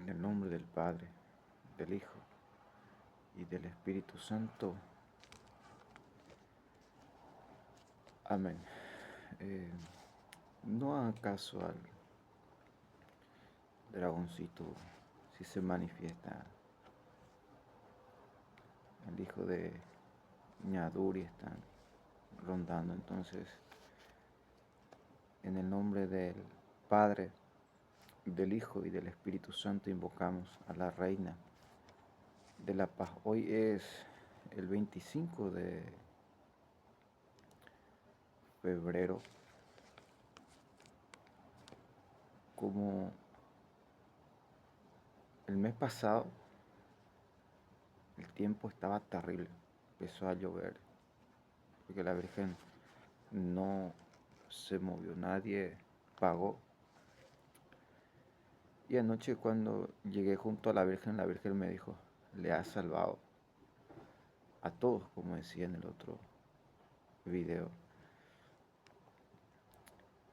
En el nombre del Padre, del Hijo y del Espíritu Santo. Amén. Eh, no haga caso al dragoncito si se manifiesta. El hijo de Ñaduri están rondando. Entonces, en el nombre del Padre, del Hijo y del Espíritu Santo invocamos a la Reina de la Paz. Hoy es el 25 de febrero. Como el mes pasado, el tiempo estaba terrible. Empezó a llover porque la Virgen no se movió, nadie pagó. Y anoche cuando llegué junto a la Virgen me dijo, le ha salvado a todos, como decía en el otro video.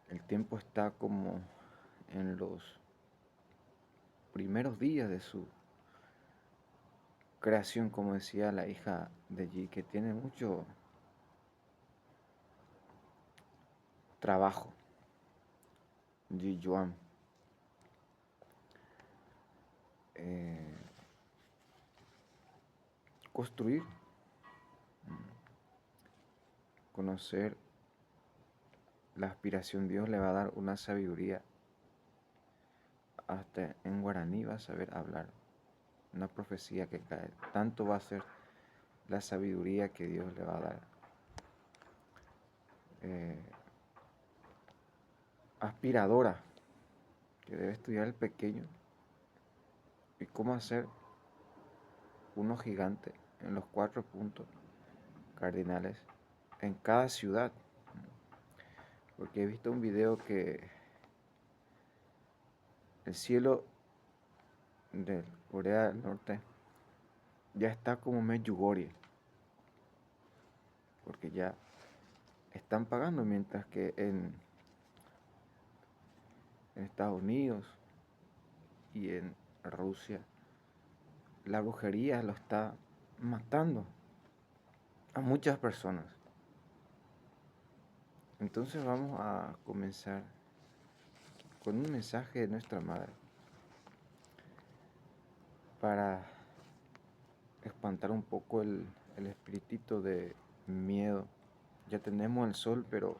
El tiempo está como en los primeros días de su creación, como decía la hija de Yi, que tiene mucho trabajo, Ji Yuan. Construir, conocer la aspiración. Dios le va a dar una sabiduría. Hasta en guaraní va a saber hablar. Una profecía que cae. Tanto va a ser la sabiduría que Dios le va a dar. Aspiradora, que debe estudiar el pequeño. Y cómo hacer uno gigante en los 4 puntos cardinales en cada ciudad. Porque he visto un video que el cielo de Corea del Norte ya está como Medjugorje, porque ya están pagando, mientras que en Estados Unidos y en Rusia la brujería lo está matando a muchas personas. Entonces vamos a comenzar con un mensaje de nuestra madre para espantar un poco el espiritito de miedo. Ya tenemos el sol, pero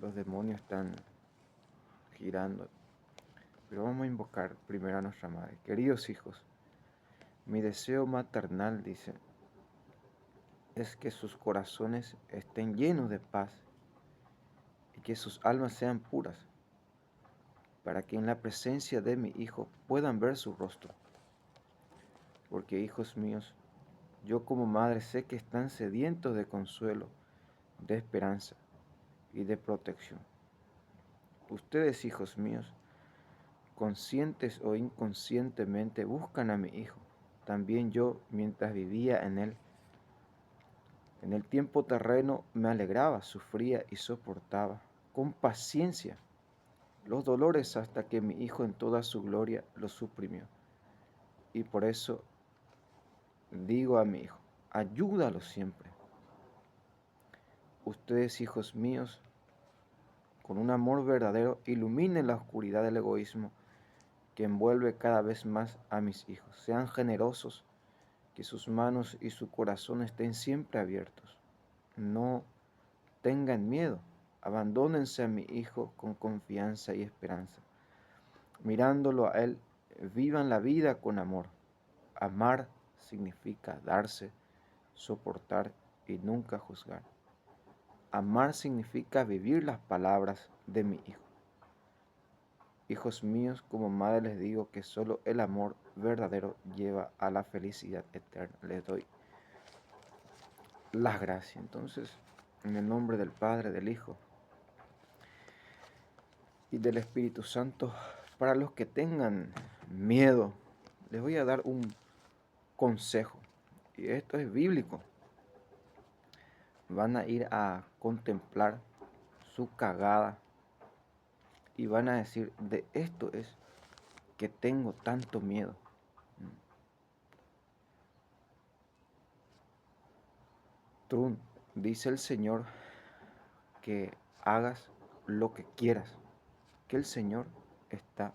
los demonios están girando. Pero vamos a invocar primero a nuestra madre. Queridos hijos, mi deseo maternal, dice, es que sus corazones estén llenos de paz y que sus almas sean puras, para que en la presencia de mi Hijo puedan ver su rostro. Porque, hijos míos, yo como madre sé que están sedientos de consuelo, de esperanza y de protección. Ustedes, hijos míos, conscientes o inconscientemente, buscan a mi Hijo. También yo, mientras vivía en él, en el tiempo terreno, me alegraba, sufría y soportaba con paciencia los dolores hasta que mi Hijo en toda su gloria los suprimió. Y por eso digo a mi Hijo, ayúdalo siempre. Ustedes, hijos míos, con un amor verdadero, iluminen la oscuridad del egoísmo que envuelve cada vez más a mis hijos. Sean generosos, que sus manos y su corazón estén siempre abiertos. No tengan miedo, abandónense a mi Hijo con confianza y esperanza. Mirándolo a Él, vivan la vida con amor. Amar significa darse, soportar y nunca juzgar. Amar significa vivir las palabras de mi Hijo. Hijos míos, como madre les digo que solo el amor verdadero lleva a la felicidad eterna. Les doy las gracias. Entonces, en el nombre del Padre, del Hijo y del Espíritu Santo, para los que tengan miedo, les voy a dar un consejo. Y esto es bíblico. Van a ir a contemplar su cagada y van a decir, de esto es que tengo tanto miedo? Trun, dice el Señor que hagas lo que quieras, que el Señor está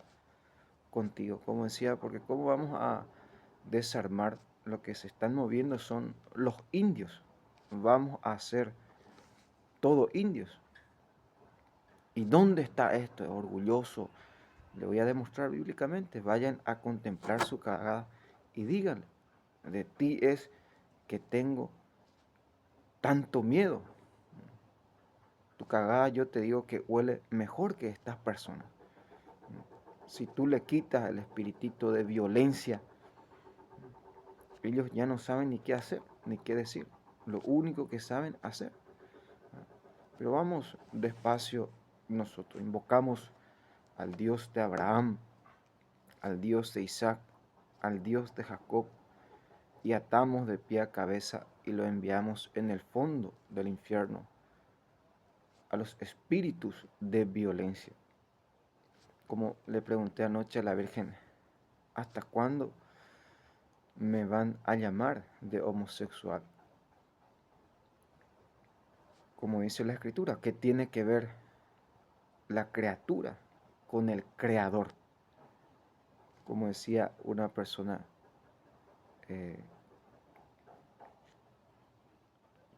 contigo. Como decía, porque ¿cómo vamos a desarmar? Lo que se están moviendo son los indios. Vamos a hacer todo indios. ¿Y dónde está esto? Orgulloso. Le voy a demostrar bíblicamente. Vayan a contemplar su cagada y díganle, de ti es que tengo tanto miedo. Tu cagada yo te digo que huele mejor que estas personas. Si tú le quitas el espiritito de violencia, ellos ya no saben ni qué hacer, ni qué decir. Lo único que saben hacer. Pero vamos despacio nosotros. Invocamos al Dios de Abraham, al Dios de Isaac, al Dios de Jacob, y atamos de pie a cabeza y lo enviamos en el fondo del infierno a los espíritus de violencia. Como le pregunté anoche a la Virgen, ¿hasta cuándo me van a llamar de homosexual? Como dice la Escritura, ¿qué tiene que ver la criatura con el Creador? Como decía una persona eh,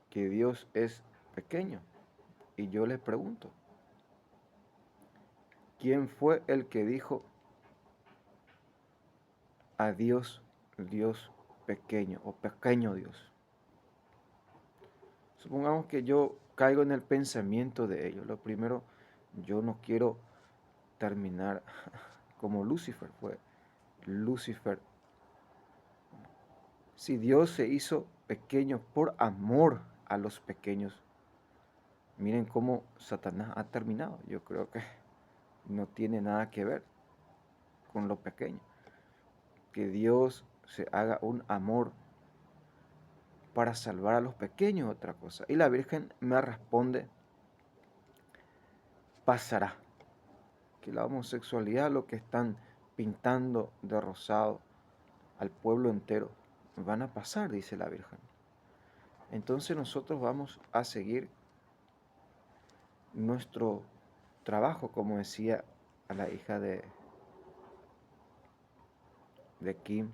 que Dios es pequeño. Y yo le pregunto, ¿quién fue el que dijo a Dios, Dios pequeño o pequeño Dios? Supongamos que yo caigo en el pensamiento de ellos. Lo primero, yo no quiero terminar como Lucifer fue. Lucifer, si Dios se hizo pequeño por amor a los pequeños, miren cómo Satanás ha terminado. Yo creo que no tiene nada que ver con lo pequeño. Que Dios se haga un amor para salvar a los pequeños, otra cosa. Y la Virgen me responde, pasará. Que la homosexualidad, lo que están pintando de rosado al pueblo entero, van a pasar, dice la Virgen. Entonces nosotros vamos a seguir nuestro trabajo, como decía a la hija de Kim,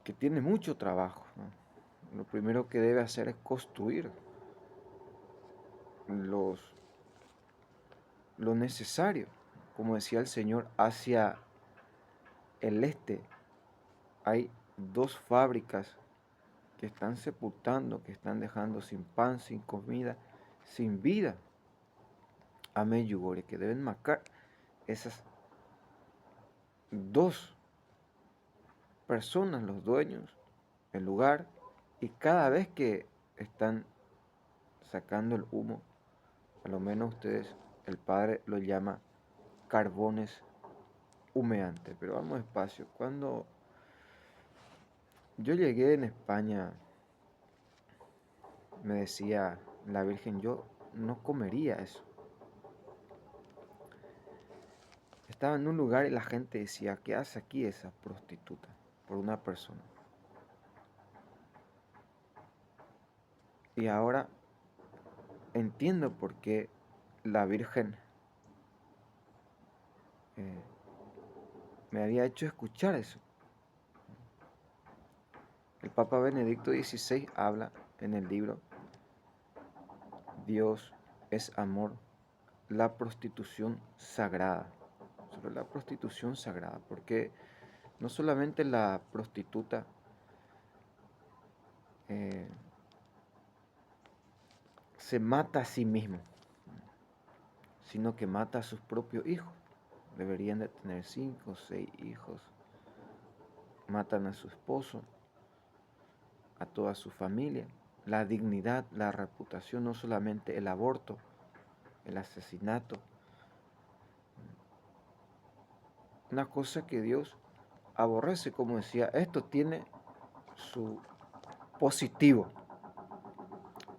que tiene mucho trabajo, ¿no? Lo primero que debe hacer es construir los, lo necesario, como decía el Señor, hacia el este hay 2 fábricas que están sepultando, que están dejando sin pan, sin comida, sin vida a Medjugorje, que deben marcar esas 2 personas, los dueños, el lugar, y cada vez que están sacando el humo, a lo menos ustedes, el Padre lo llama carbones humeantes. Pero vamos despacio. Cuando yo llegué en España, me decía la Virgen, yo no comería eso. Estaba en un lugar y la gente decía, ¿qué hace aquí esa prostituta? Por una persona. Y ahora entiendo por qué la Virgen eh, me había hecho escuchar eso. El Papa Benedicto XVI habla en el libro Dios es amor, la prostitución sagrada, sobre la prostitución sagrada, porque no solamente la prostituta eh, se mata a sí misma, sino que mata a sus propios hijos. Deberían de tener 5 o 6 hijos. Matan a su esposo, a toda su familia. La dignidad, la reputación, no solamente el aborto, el asesinato. Una cosa que Dios aborrece, como decía, esto tiene su positivo.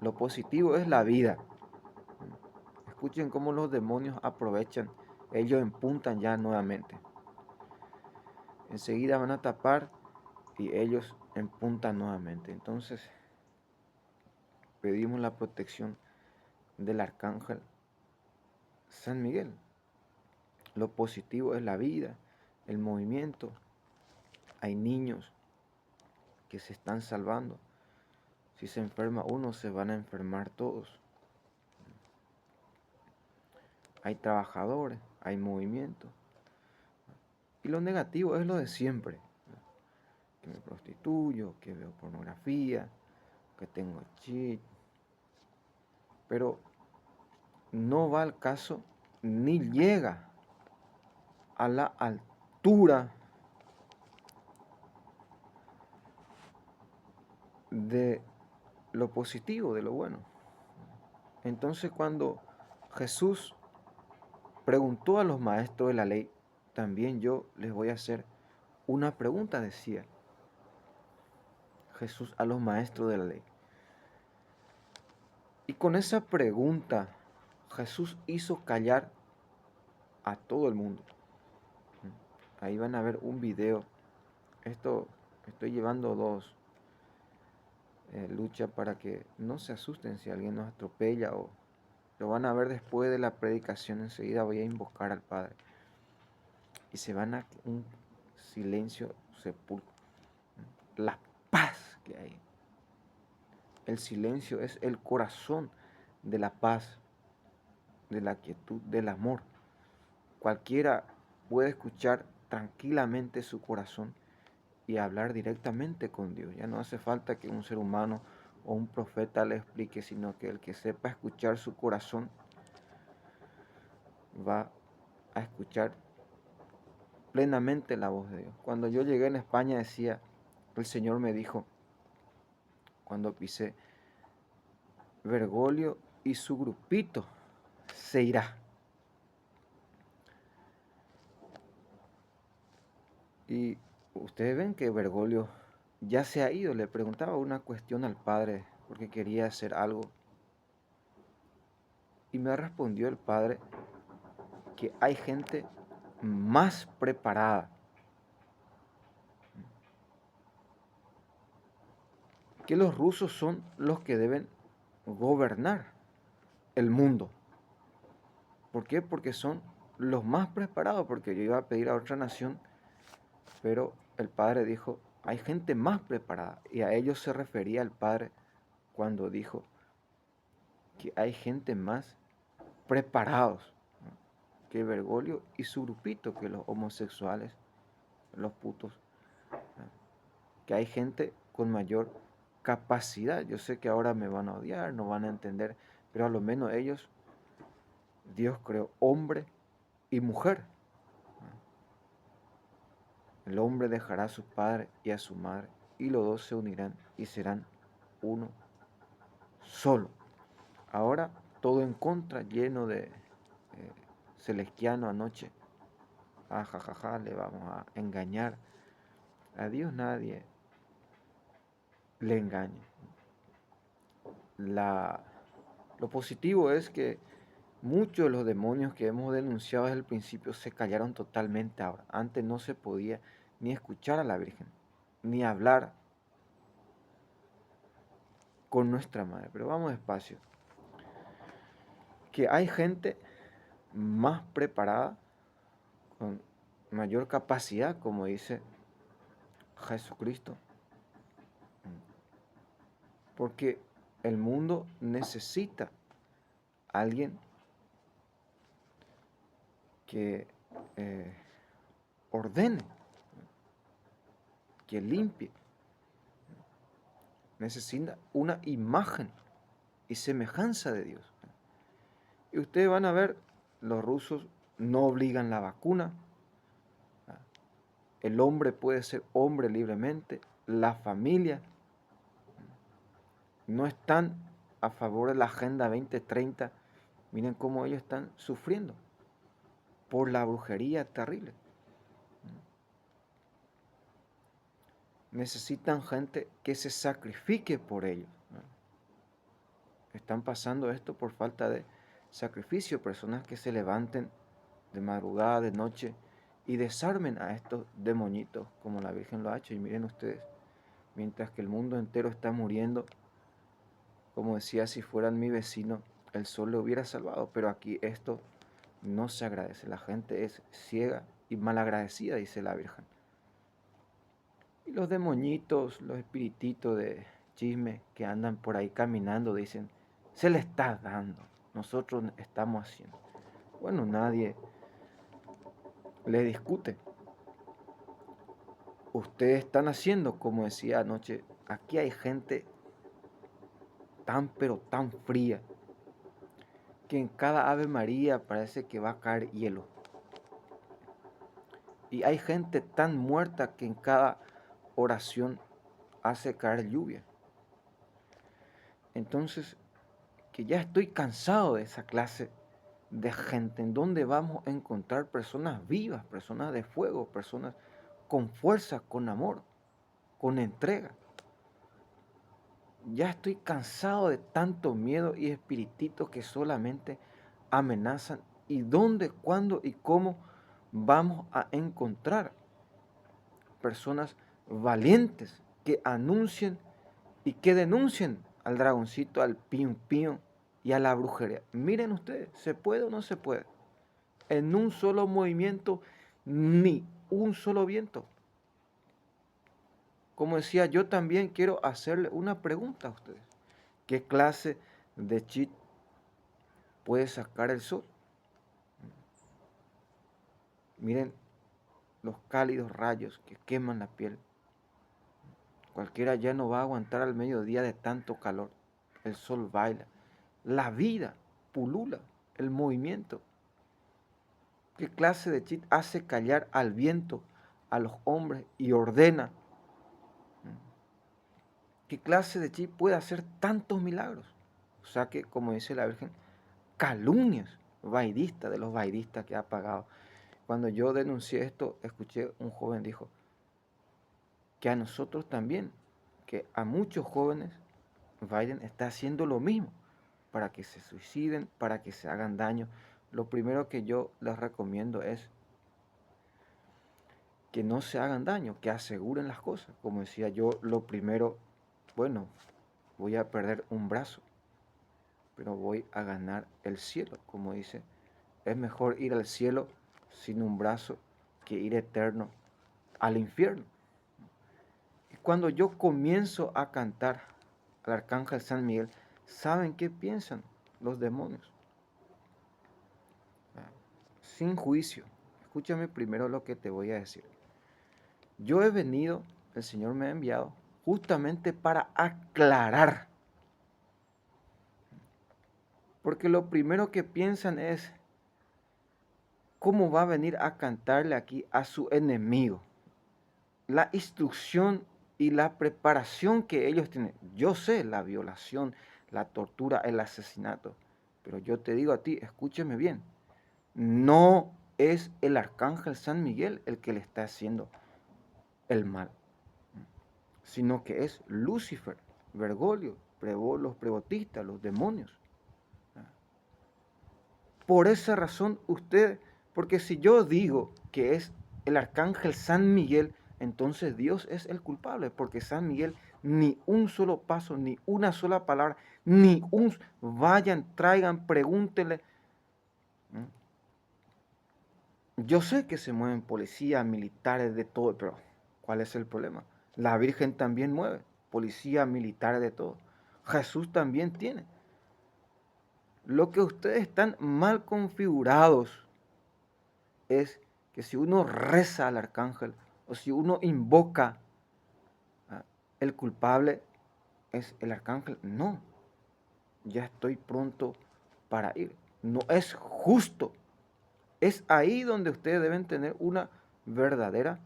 Lo positivo es la vida. Escuchen cómo los demonios aprovechan. Ellos empuntan ya nuevamente. Enseguida van a tapar y ellos empuntan nuevamente. Entonces pedimos la protección del arcángel San Miguel. Lo positivo es la vida, el movimiento. Hay niños que se están salvando. Si se enferma uno, se van a enfermar todos. Hay trabajadores, hay movimiento. Y lo negativo es lo de siempre. Que me prostituyo, que veo pornografía, que tengo cheat. Pero no va al caso ni llega a la altura de lo positivo, de lo bueno. Entonces cuando Jesús preguntó a los maestros de la ley, también yo les voy a hacer una pregunta, decía Jesús a los maestros de la ley. Y con esa pregunta Jesús hizo callar a todo el mundo. Ahí van a ver un video. Esto estoy llevando dos luchas para que no se asusten si alguien nos atropella o lo van a ver después de la predicación. Enseguida voy a invocar al Padre y se van a un silencio sepulcro. La paz que hay. El silencio es el corazón de la paz, de la quietud, del amor. Cualquiera puede escuchar tranquilamente su corazón y hablar directamente con Dios. Ya no hace falta que un ser humano o un profeta le explique, sino que el que sepa escuchar su corazón va a escuchar plenamente la voz de Dios. Cuando yo llegué en España decía, el Señor me dijo, cuando pisé, Bergoglio y su grupito se irá. Y ustedes ven que Bergoglio ya se ha ido. Le preguntaba una cuestión al padre porque quería hacer algo. Y me respondió el padre que hay gente más preparada, que los rusos son los que deben gobernar el mundo. ¿Por qué? Porque son los más preparados, porque yo iba a pedir a otra nación, pero el padre dijo, hay gente más preparada, y a ellos se refería el padre cuando dijo que hay gente más preparados, ¿no?, que Bergoglio y su grupito, que los homosexuales, los putos, ¿no?, que hay gente con mayor capacidad. Yo sé que ahora me van a odiar, no van a entender, pero a lo menos ellos, Dios creó hombre y mujer. El hombre dejará a su padre y a su madre, y los dos se unirán y serán uno solo. Ahora todo en contra, lleno de celestiano anoche. Jajaja, le vamos a engañar. A Dios nadie le engaña. Lo positivo es que muchos de los demonios que hemos denunciado desde el principio se callaron totalmente ahora. Antes no se podía ni escuchar a la Virgen, ni hablar con nuestra madre. Pero vamos despacio. Que hay gente más preparada, con mayor capacidad, como dice Jesucristo. Porque el mundo necesita a alguien que ordene, que limpie. Necesita una imagen y semejanza de Dios. Y ustedes van a ver, los rusos no obligan la vacuna. El hombre puede ser hombre libremente. La familia no están a favor de la Agenda 2030. Miren cómo ellos están sufriendo por la brujería terrible. Necesitan gente que se sacrifique por ellos. Están pasando esto por falta de sacrificio, personas que se levanten de madrugada, de noche, y desarmen a estos demonitos, como la Virgen lo ha hecho. Y miren ustedes, mientras que el mundo entero está muriendo, como decía, si fueran mi vecino, el sol le hubiera salvado, pero aquí esto no se agradece. La gente es ciega y malagradecida, dice la Virgen. Y los demonitos, los espirititos de chisme que andan por ahí caminando, dicen, se le está dando, nosotros estamos haciendo. Bueno, nadie le discute. Ustedes están haciendo, como decía anoche, aquí hay gente tan pero tan fría, que en cada Ave María parece que va a caer hielo. Y hay gente tan muerta que en cada oración hace caer lluvia. Entonces, que ya estoy cansado de esa clase de gente en donde vamos a encontrar personas vivas, personas de fuego, personas con fuerza, con amor, con entrega. Ya estoy cansado de tanto miedo y espirititos que solamente amenazan. ¿Y dónde, cuándo y cómo vamos a encontrar personas valientes que anuncien y que denuncien al dragoncito, al pío pío y a la brujería? Miren ustedes, ¿se puede o no se puede? En un solo movimiento, ni un solo viento. Como decía, yo también quiero hacerle una pregunta a ustedes. ¿Qué clase de cheat puede sacar el sol? Miren los cálidos rayos que queman la piel. Cualquiera ya no va a aguantar al mediodía de tanto calor. El sol baila. La vida pulula, el movimiento. ¿Qué clase de cheat hace callar al viento, a los hombres y ordena? ¿Qué clase de cheat puede hacer tantos milagros? O sea que, como dice la Virgen, calumnias vaidistas de los vaidistas que ha pagado. Cuando yo denuncié esto, escuché un joven dijo que a nosotros también, que a muchos jóvenes Biden está haciendo lo mismo para que se suiciden, para que se hagan daño. Lo primero que yo les recomiendo es que no se hagan daño, que aseguren las cosas. Como decía yo, lo primero, bueno, voy a perder un brazo, pero voy a ganar el cielo. Como dice, es mejor ir al cielo sin un brazo que ir eterno al infierno. Y cuando yo comienzo a cantar al arcángel San Miguel, ¿saben qué piensan los demonios? Sin juicio. Escúchame primero lo que te voy a decir. Yo he venido, el Señor me ha enviado justamente para aclarar. Porque lo primero que piensan es, ¿cómo va a venir a cantarle aquí a su enemigo? La instrucción y la preparación que ellos tienen. Yo sé la violación, la tortura, el asesinato, pero yo te digo a ti, escúcheme bien, no es el arcángel San Miguel el que le está haciendo el mal, sino que es Lucifer, Bergoglio, los prebotistas, los demonios. Por esa razón usted, porque si yo digo que es el arcángel San Miguel, entonces Dios es el culpable, porque San Miguel ni un solo paso, ni una sola palabra, ni un vayan, traigan, pregúntenle. Yo sé que se mueven policías, militares, de todo, pero ¿cuál es el problema? La Virgen también mueve, policía, militares, de todo. Jesús también tiene. Lo que ustedes están mal configurados es que si uno reza al arcángel o si uno invoca, el culpable es el arcángel. No, ya estoy pronto para ir. No es justo. Es ahí donde ustedes deben tener una verdadera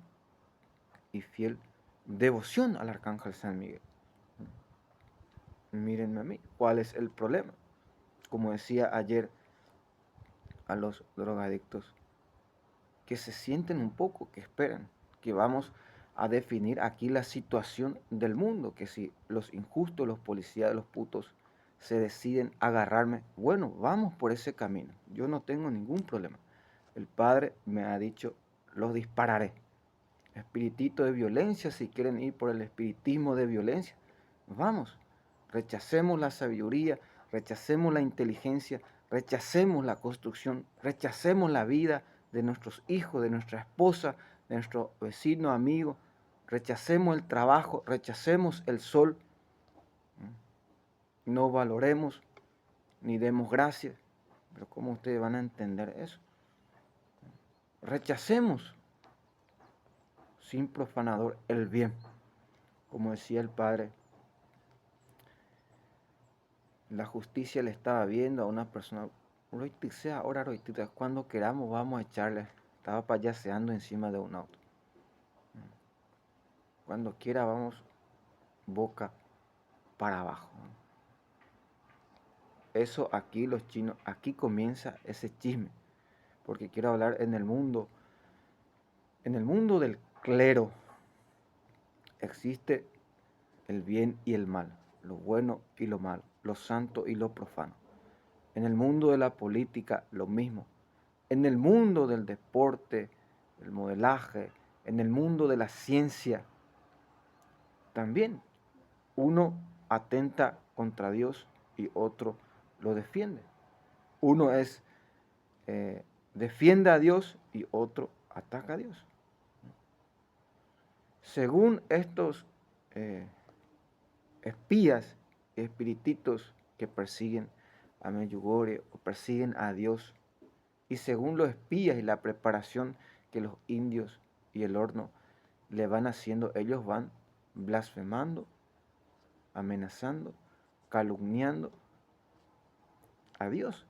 y fiel devoción al arcángel San Miguel. Mírenme a mí, ¿cuál es el problema? Como decía ayer a los drogadictos, que se sienten un poco, que esperan, que vamos a definir aquí la situación del mundo, que si los injustos, los policías, los putos se deciden agarrarme, bueno, vamos por ese camino. Yo no tengo ningún problema. El Padre me ha dicho, los dispararé. Espiritito de violencia, si quieren ir por el espiritismo de violencia, vamos. Rechacemos la sabiduría, rechacemos la inteligencia, rechacemos la construcción, rechacemos la vida de nuestros hijos, de nuestra esposa, de nuestro vecino, amigo. Rechacemos el trabajo, rechacemos el sol. No valoremos ni demos gracias. Pero ¿cómo ustedes van a entender eso? Rechacemos sin profanador el bien. Como decía el Padre, la justicia le estaba viendo a una persona, ahora cuando queramos vamos a echarle. Estaba payaseando encima de un auto. Cuando quiera vamos boca para abajo. Eso aquí los chinos, aquí comienza ese chisme. Porque quiero hablar en el mundo del clero existe el bien y el mal, lo bueno y lo malo, lo santo y lo profano. En el mundo de la política, lo mismo. En el mundo del deporte, el modelaje, en el mundo de la ciencia, también uno atenta contra Dios y otro lo defiende. Uno defiende a Dios y otro ataca a Dios. Según estos espías, espirititos que persiguen a Medjugorje o persiguen a Dios, y según los espías y la preparación que los indios y el horno le van haciendo, ellos van blasfemando, amenazando, calumniando a Dios.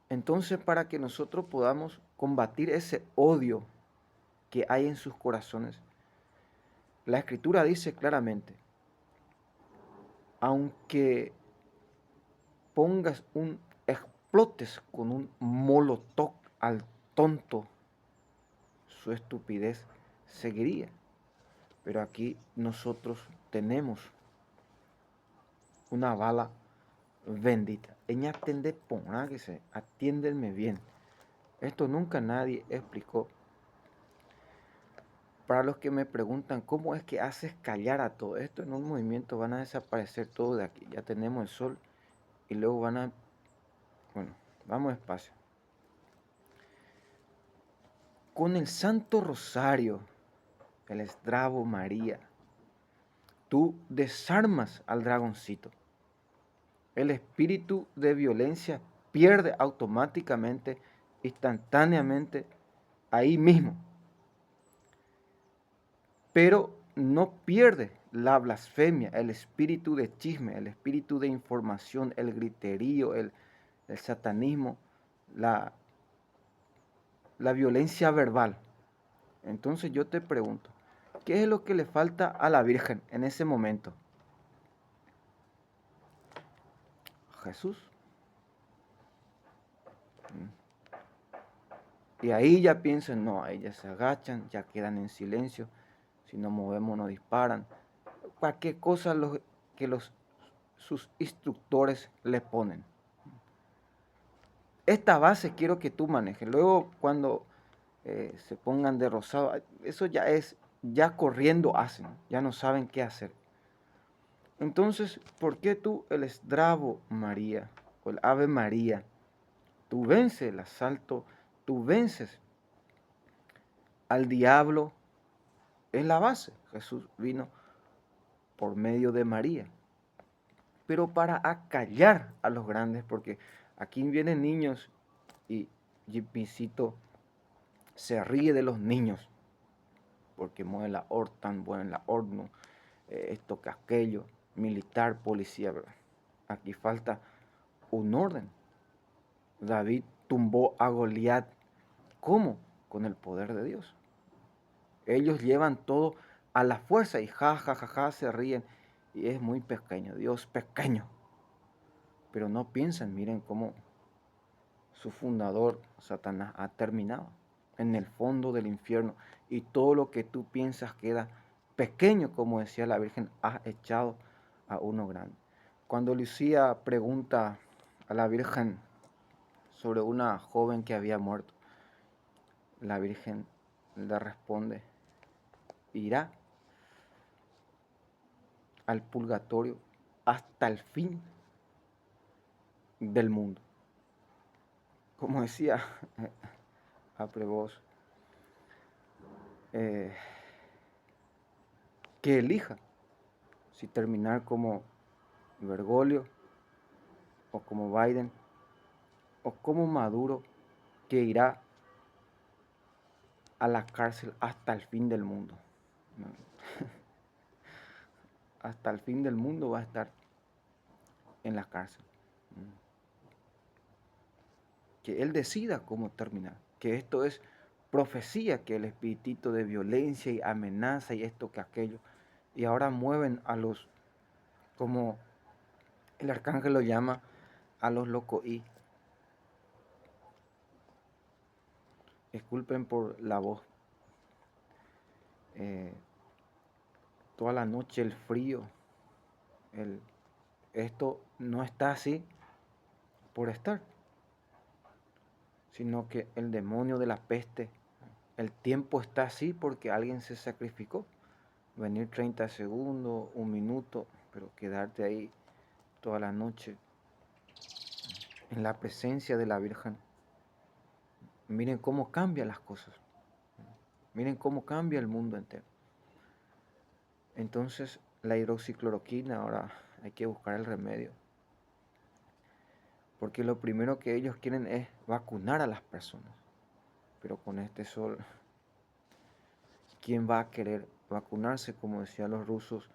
Entonces, para que nosotros podamos combatir ese odio que hay en sus corazones, la Escritura dice claramente, aunque explotes con un molotov al tonto, su estupidez seguiría. Pero aquí nosotros tenemos una bala bendita. Ella atende, póngase, atiéndenme bien. Esto nunca nadie explicó. Para los que me preguntan cómo es que haces callar a todo esto, en un movimiento van a desaparecer todo de aquí. Ya tenemos el sol y luego bueno, vamos despacio. Con el Santo Rosario, el Esdrabo María, tú desarmas al dragoncito. El espíritu de violencia pierde automáticamente, instantáneamente, ahí mismo. Pero no pierde la blasfemia, el espíritu de chisme, el espíritu de información, el griterío, el satanismo, la violencia verbal. Entonces yo te pregunto, ¿qué es lo que le falta a la Virgen en ese momento? Jesús. Y ahí ya piensan, no, ahí ya se agachan, ya quedan en silencio, si nos movemos nos disparan. Cualquier cosa que sus instructores le ponen. Esta base quiero que tú manejes. Luego cuando se pongan de rosado, eso ya corriendo hacen, ya no saben qué hacer. Entonces, ¿por qué tú el Esdrabo María o el Ave María? Tú vences el asalto, tú vences al diablo, es la base. Jesús vino por medio de María, pero para acallar a los grandes, porque aquí vienen niños y Jipicito se ríe de los niños, porque mueve la hortan, mueve la horno, esto que aquello, militar, policía, ¿verdad? Aquí falta un orden. David tumbó a Goliat. ¿Cómo? Con el poder de Dios. Ellos llevan todo a la fuerza y se ríen. Y es muy pequeño, Dios pequeño. Pero no piensan, miren cómo su fundador, Satanás, ha terminado en el fondo del infierno. Y todo lo que tú piensas queda pequeño, como decía la Virgen, has echado a uno grande. Cuando Lucía pregunta a la Virgen sobre una joven que había muerto, la Virgen le responde, irá al purgatorio hasta el fin del mundo. Como decía a Prevost, eh, que elija si terminar como Bergoglio o como Biden o como Maduro, que irá a la cárcel hasta el fin del mundo. Hasta el fin del mundo va a estar en la cárcel. Que él decida cómo terminar. Que esto es profecía, que el espiritito de violencia y amenaza y esto que aquello. Y ahora mueven a los, como el arcángel lo llama, a los locoí. Disculpen por la voz. Eh, Toda la noche el frío. Esto no está así por estar, sino que el demonio de la peste, el tiempo está así porque alguien se sacrificó. Venir 30 segundos, un minuto, pero quedarte ahí toda la noche en la presencia de la Virgen. Miren cómo cambian las cosas. Miren cómo cambia el mundo entero. Entonces, la hidroxicloroquina, ahora hay que buscar el remedio. Porque lo primero que ellos quieren es vacunar a las personas. Pero con este sol, ¿quién va a querer vacunarse? Como decían los rusos,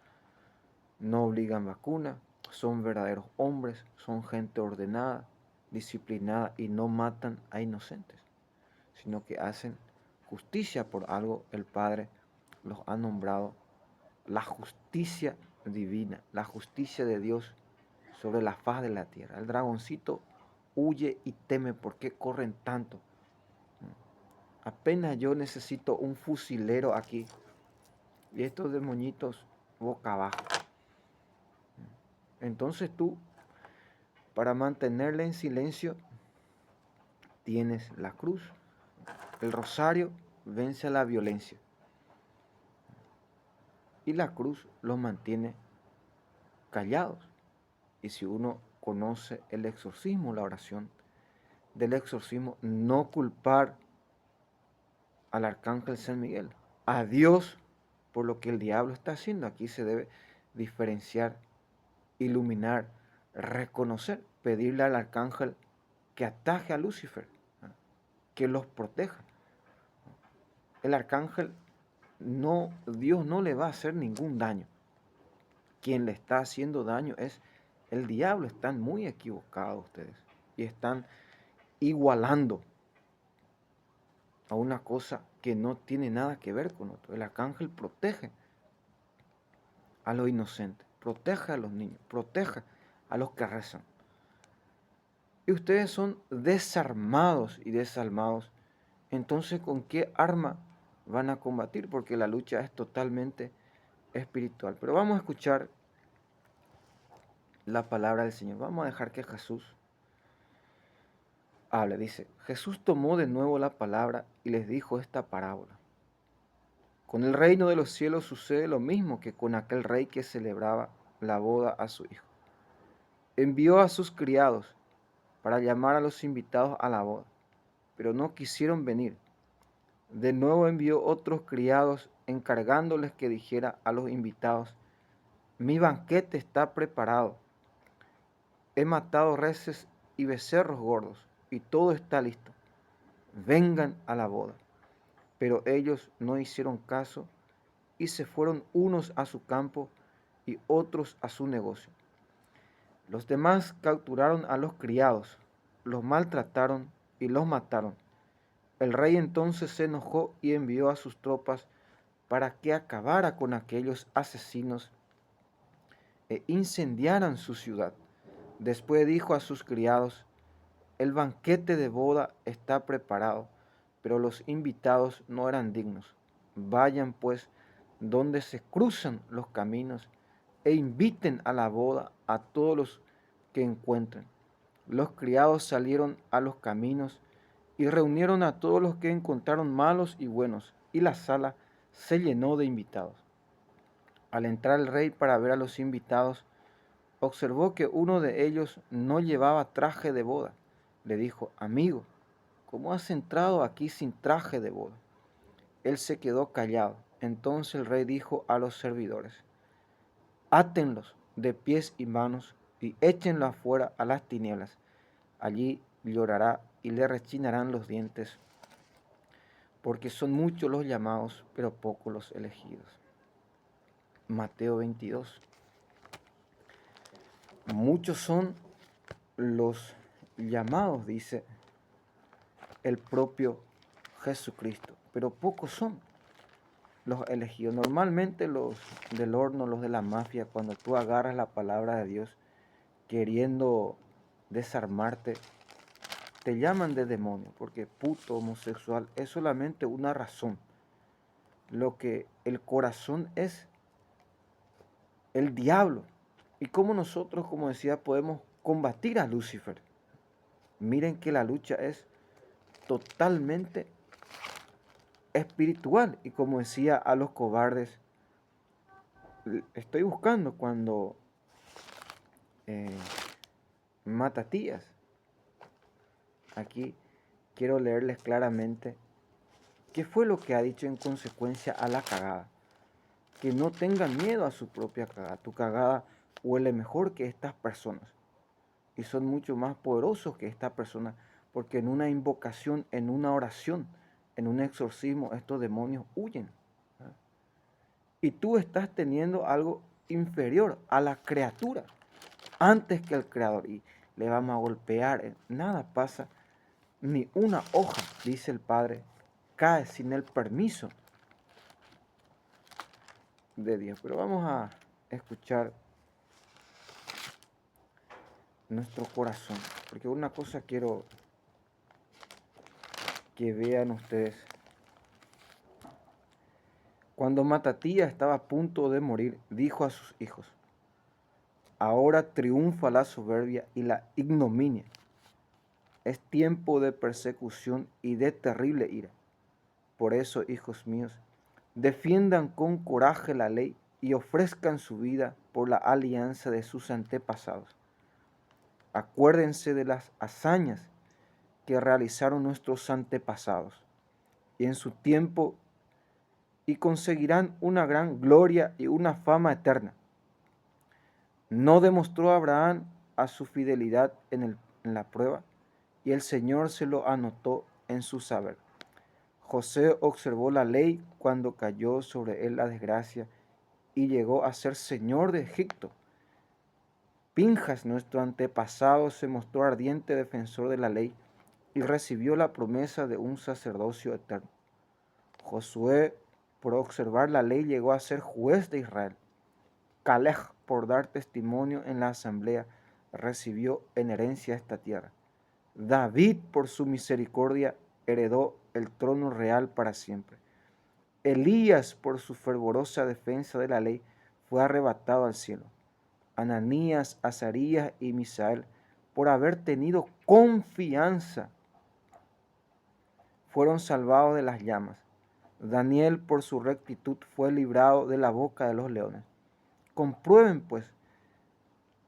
no obligan vacuna, son verdaderos hombres, son gente ordenada, disciplinada y no matan a inocentes, sino que hacen justicia por algo. El Padre los ha nombrado la justicia divina, la justicia de Dios sobre la faz de la tierra. El dragoncito huye y teme. ¿Por qué corren tanto? Apenas yo necesito un fusilero aquí y estos demonitos boca abajo. Entonces tú, para mantenerla en silencio, tienes la cruz. El rosario vence a la violencia. Y la cruz los mantiene callados. Y si uno conoce el exorcismo, la oración del exorcismo, no culpar al arcángel San Miguel, a Dios por lo que el diablo está haciendo. Aquí se debe diferenciar, iluminar, reconocer, pedirle al arcángel que ataje a Lucifer, que los proteja. El arcángel no, Dios no le va a hacer ningún daño. Quien le está haciendo daño es el diablo. Están muy equivocados ustedes y están igualando a una cosa que no tiene nada que ver con otro. El arcángel protege a los inocentes, protege a los niños, protege a los que rezan. Y ustedes son desarmados y desalmados. Entonces, ¿con qué arma van a combatir? Porque la lucha es totalmente espiritual. Pero vamos a escuchar la palabra del Señor. Vamos a dejar que Jesús hable. Dice, Jesús tomó de nuevo la palabra y les dijo esta parábola. Con el reino de los cielos sucede lo mismo que con aquel rey que celebraba la boda a su hijo. Envió a sus criados para llamar a los invitados a la boda, pero no quisieron venir. De nuevo envió otros criados encargándoles que dijera a los invitados, mi banquete está preparado. He matado reses y becerros gordos y todo está listo. Vengan a la boda. Pero ellos no hicieron caso y se fueron unos a su campo y otros a su negocio. Los demás capturaron a los criados, los maltrataron y los mataron. El rey entonces se enojó y envió a sus tropas para que acabara con aquellos asesinos e incendiaran su ciudad. Después dijo a sus criados, el banquete de boda está preparado, pero los invitados no eran dignos. Vayan pues donde se cruzan los caminos e inviten a la boda a todos los que encuentren. Los criados salieron a los caminos y reunieron a todos los que encontraron malos y buenos, y la sala se llenó de invitados. Al entrar el rey para ver a los invitados, observó que uno de ellos no llevaba traje de boda. Le dijo: amigo, ¿cómo has entrado aquí sin traje de boda? Él se quedó callado. Entonces el rey dijo a los servidores: átenlos de pies y manos y échenlo afuera a las tinieblas. Allí llorará y le rechinarán los dientes, porque son muchos los llamados, pero pocos los elegidos. Mateo 22. Muchos son los llamados, dice el propio Jesucristo, pero pocos son los elegidos. Normalmente los del horno, los de la mafia, cuando tú agarras la palabra de Dios queriendo desarmarte, te llaman de demonio, porque puto, homosexual, es solamente una razón. Lo que el corazón es el diablo. Y cómo nosotros, como decía, podemos combatir a Lucifer. Miren que la lucha es totalmente espiritual. Y como decía a los cobardes, estoy buscando cuando Matatías, aquí quiero leerles claramente qué fue lo que ha dicho en consecuencia a la cagada. Que no tengan miedo a su propia cagada. Tu cagada huele mejor que estas personas. Y son mucho más poderosos que esta persona, porque en una invocación, en una oración, en un exorcismo, estos demonios huyen. Y tú estás teniendo algo inferior a la criatura, antes que el creador. Y le vamos a golpear, nada pasa, ni una hoja, dice el Padre, cae sin el permiso de Dios. Pero vamos a escuchar nuestro corazón, porque una cosa quiero que vean ustedes. Cuando Matatías estaba a punto de morir, dijo a sus hijos: ahora triunfa la soberbia y la ignominia. Es tiempo de persecución y de terrible ira. Por eso, hijos míos, defiendan con coraje la ley y ofrezcan su vida por la alianza de sus antepasados. Acuérdense de las hazañas que realizaron nuestros antepasados y en su tiempo, y conseguirán una gran gloria y una fama eterna. No demostró Abraham a su fidelidad en la prueba, y el Señor se lo anotó en su saber. José observó la ley cuando cayó sobre él la desgracia y llegó a ser señor de Egipto. Pinjas, nuestro antepasado, se mostró ardiente defensor de la ley y recibió la promesa de un sacerdocio eterno. Josué, por observar la ley, llegó a ser juez de Israel. Caleb, por dar testimonio en la asamblea, recibió en herencia esta tierra. David, por su misericordia, heredó el trono real para siempre. Elías, por su fervorosa defensa de la ley, fue arrebatado al cielo. Ananías, Azarías y Misael, por haber tenido confianza, fueron salvados de las llamas. Daniel, por su rectitud, fue librado de la boca de los leones. Comprueben, pues,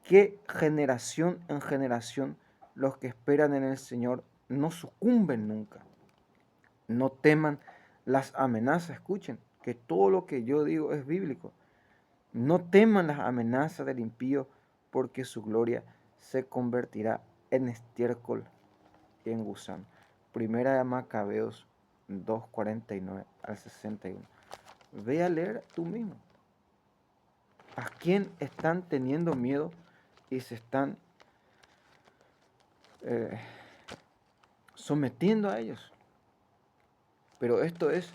que generación en generación los que esperan en el Señor no sucumben nunca. No teman las amenazas. Escuchen, que todo lo que yo digo es bíblico. No teman las amenazas del impío, porque su gloria se convertirá en estiércol y en gusano. Primera de Macabeos 2:49 al 61. Ve a leer tú mismo. ¿A quién están teniendo miedo y se están sometiendo a ellos? Pero esto es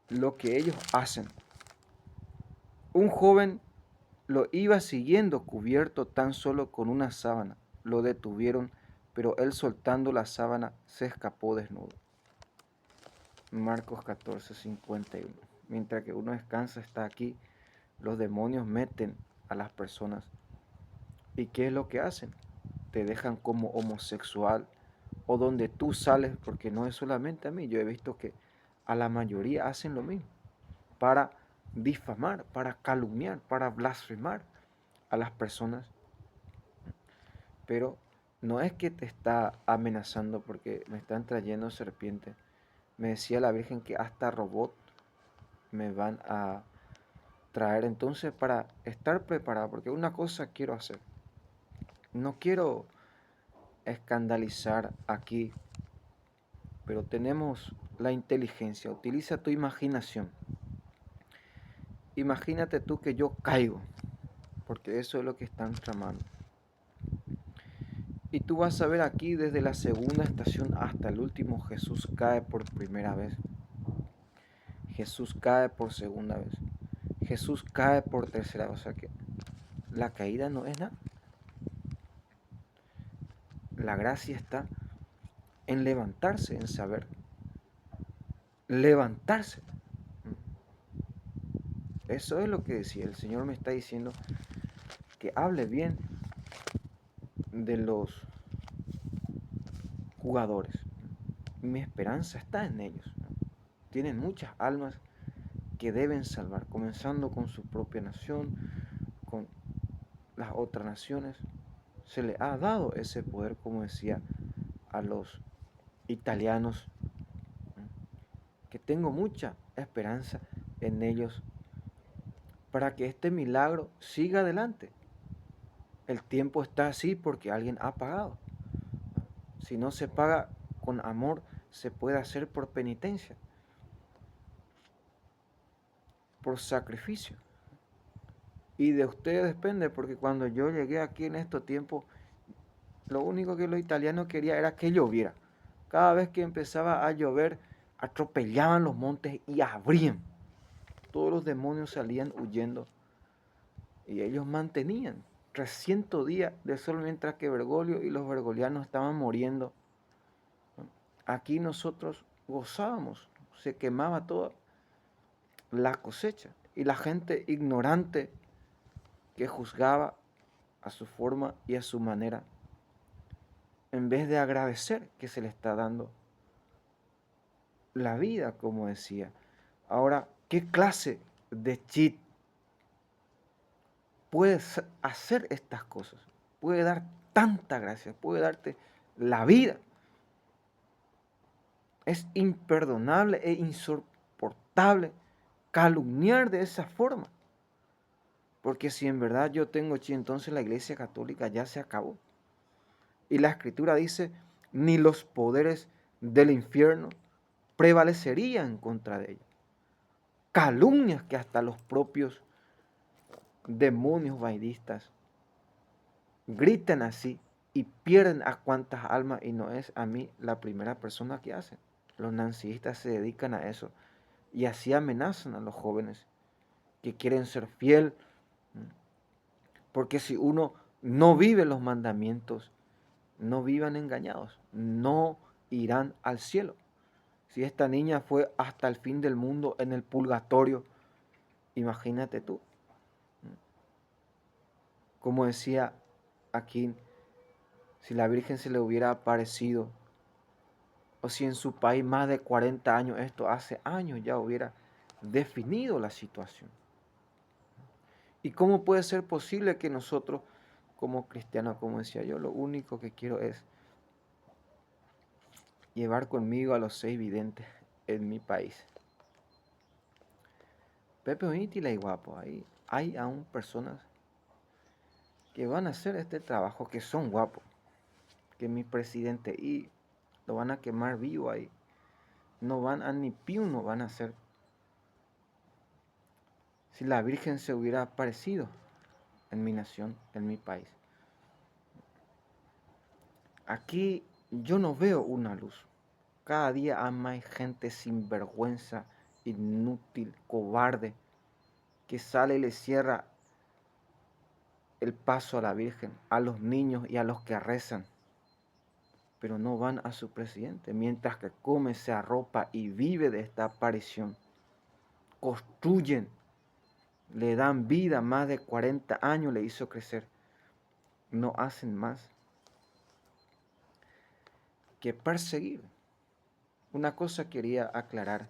lo que ellos hacen. Un joven lo iba siguiendo cubierto tan solo con una sábana. Lo detuvieron, pero él, soltando la sábana, se escapó desnudo. Marcos 14:51. Mientras que uno descansa, está aquí, los demonios meten a las personas. ¿Y qué es lo que hacen? Te dejan como homosexual o donde tú sales, porque no es solamente a mí, yo he visto que a la mayoría hacen lo mismo, para difamar, para calumniar, para blasfemar a las personas, pero no es que te está amenazando porque me están trayendo serpientes. Me decía la Virgen que hasta robot me van a traer entonces para estar preparado, porque una cosa quiero hacer, no quiero escandalizar aquí, pero tenemos la inteligencia, utiliza tu imaginación. Imagínate tú que yo caigo, porque eso es lo que están tramando. Y tú vas a ver aquí desde la segunda estación hasta el último, Jesús cae por primera vez. Jesús cae por segunda vez. Jesús cae por tercera vez. O sea que la caída no es nada. La gracia está en levantarse, en saber. Levantarse. Eso es lo que decía. El Señor me está diciendo que hable bien de los jugadores. Mi esperanza está en ellos. Tienen muchas almas que deben salvar, comenzando con su propia nación, con las otras naciones. Se le ha dado ese poder, como decía, a los italianos, que tengo mucha esperanza en ellos para que este milagro siga adelante. El tiempo está así porque alguien ha pagado. Si no se paga con amor, se puede hacer por penitencia, por sacrificio. Y de ustedes depende, porque cuando yo llegué aquí en estos tiempos, lo único que los italianos querían era que lloviera. Cada vez que empezaba a llover, atropellaban los montes y abrían. Todos los demonios salían huyendo y ellos mantenían 300 días de sol mientras que Bergoglio y los bergolianos estaban muriendo. Aquí nosotros gozábamos, se quemaba toda la cosecha y la gente ignorante que juzgaba a su forma y a su manera, en vez de agradecer que se le está dando la vida, como decía. Ahora, ¿qué clase de cheat puede hacer estas cosas? Puede dar tanta gracia, puede darte la vida. Es imperdonable e insoportable calumniar de esa forma. Porque si en verdad yo tengo chi, entonces la Iglesia Católica ya se acabó. Y la Escritura dice, ni los poderes del infierno prevalecerían contra de ella. Calumnias que hasta los propios demonios vaidistas gritan así y pierden a cuantas almas, y no es a mí la primera persona que hacen. Los nancistas se dedican a eso y así amenazan a los jóvenes que quieren ser fiel, porque si uno no vive los mandamientos, no vivan engañados, no irán al cielo. Si esta niña fue hasta el fin del mundo en el purgatorio, imagínate tú. Como decía aquí, si la Virgen se le hubiera aparecido, o si en su país más de 40 años, esto hace años ya hubiera definido la situación. ¿Y cómo puede ser posible que nosotros, como cristianos, como decía yo, lo único que quiero es llevar conmigo a los 6 videntes en mi país? Pepe Bonítila y guapo, ahí hay aún personas que van a hacer este trabajo, que son guapos, que mi presidente, y lo van a quemar vivo ahí. No van a ni piu, no van a hacer. Si la Virgen se hubiera aparecido en mi nación, en mi país. Aquí yo no veo una luz. Cada día hay más gente sin vergüenza, inútil, cobarde, que sale y le cierra el paso a la Virgen, a los niños y a los que rezan, pero no van a su presidente, mientras que come, se arropa y vive de esta aparición. Construyen le dan vida, más de 40 años le hizo crecer. No hacen más que perseguir. Una cosa quería aclarar.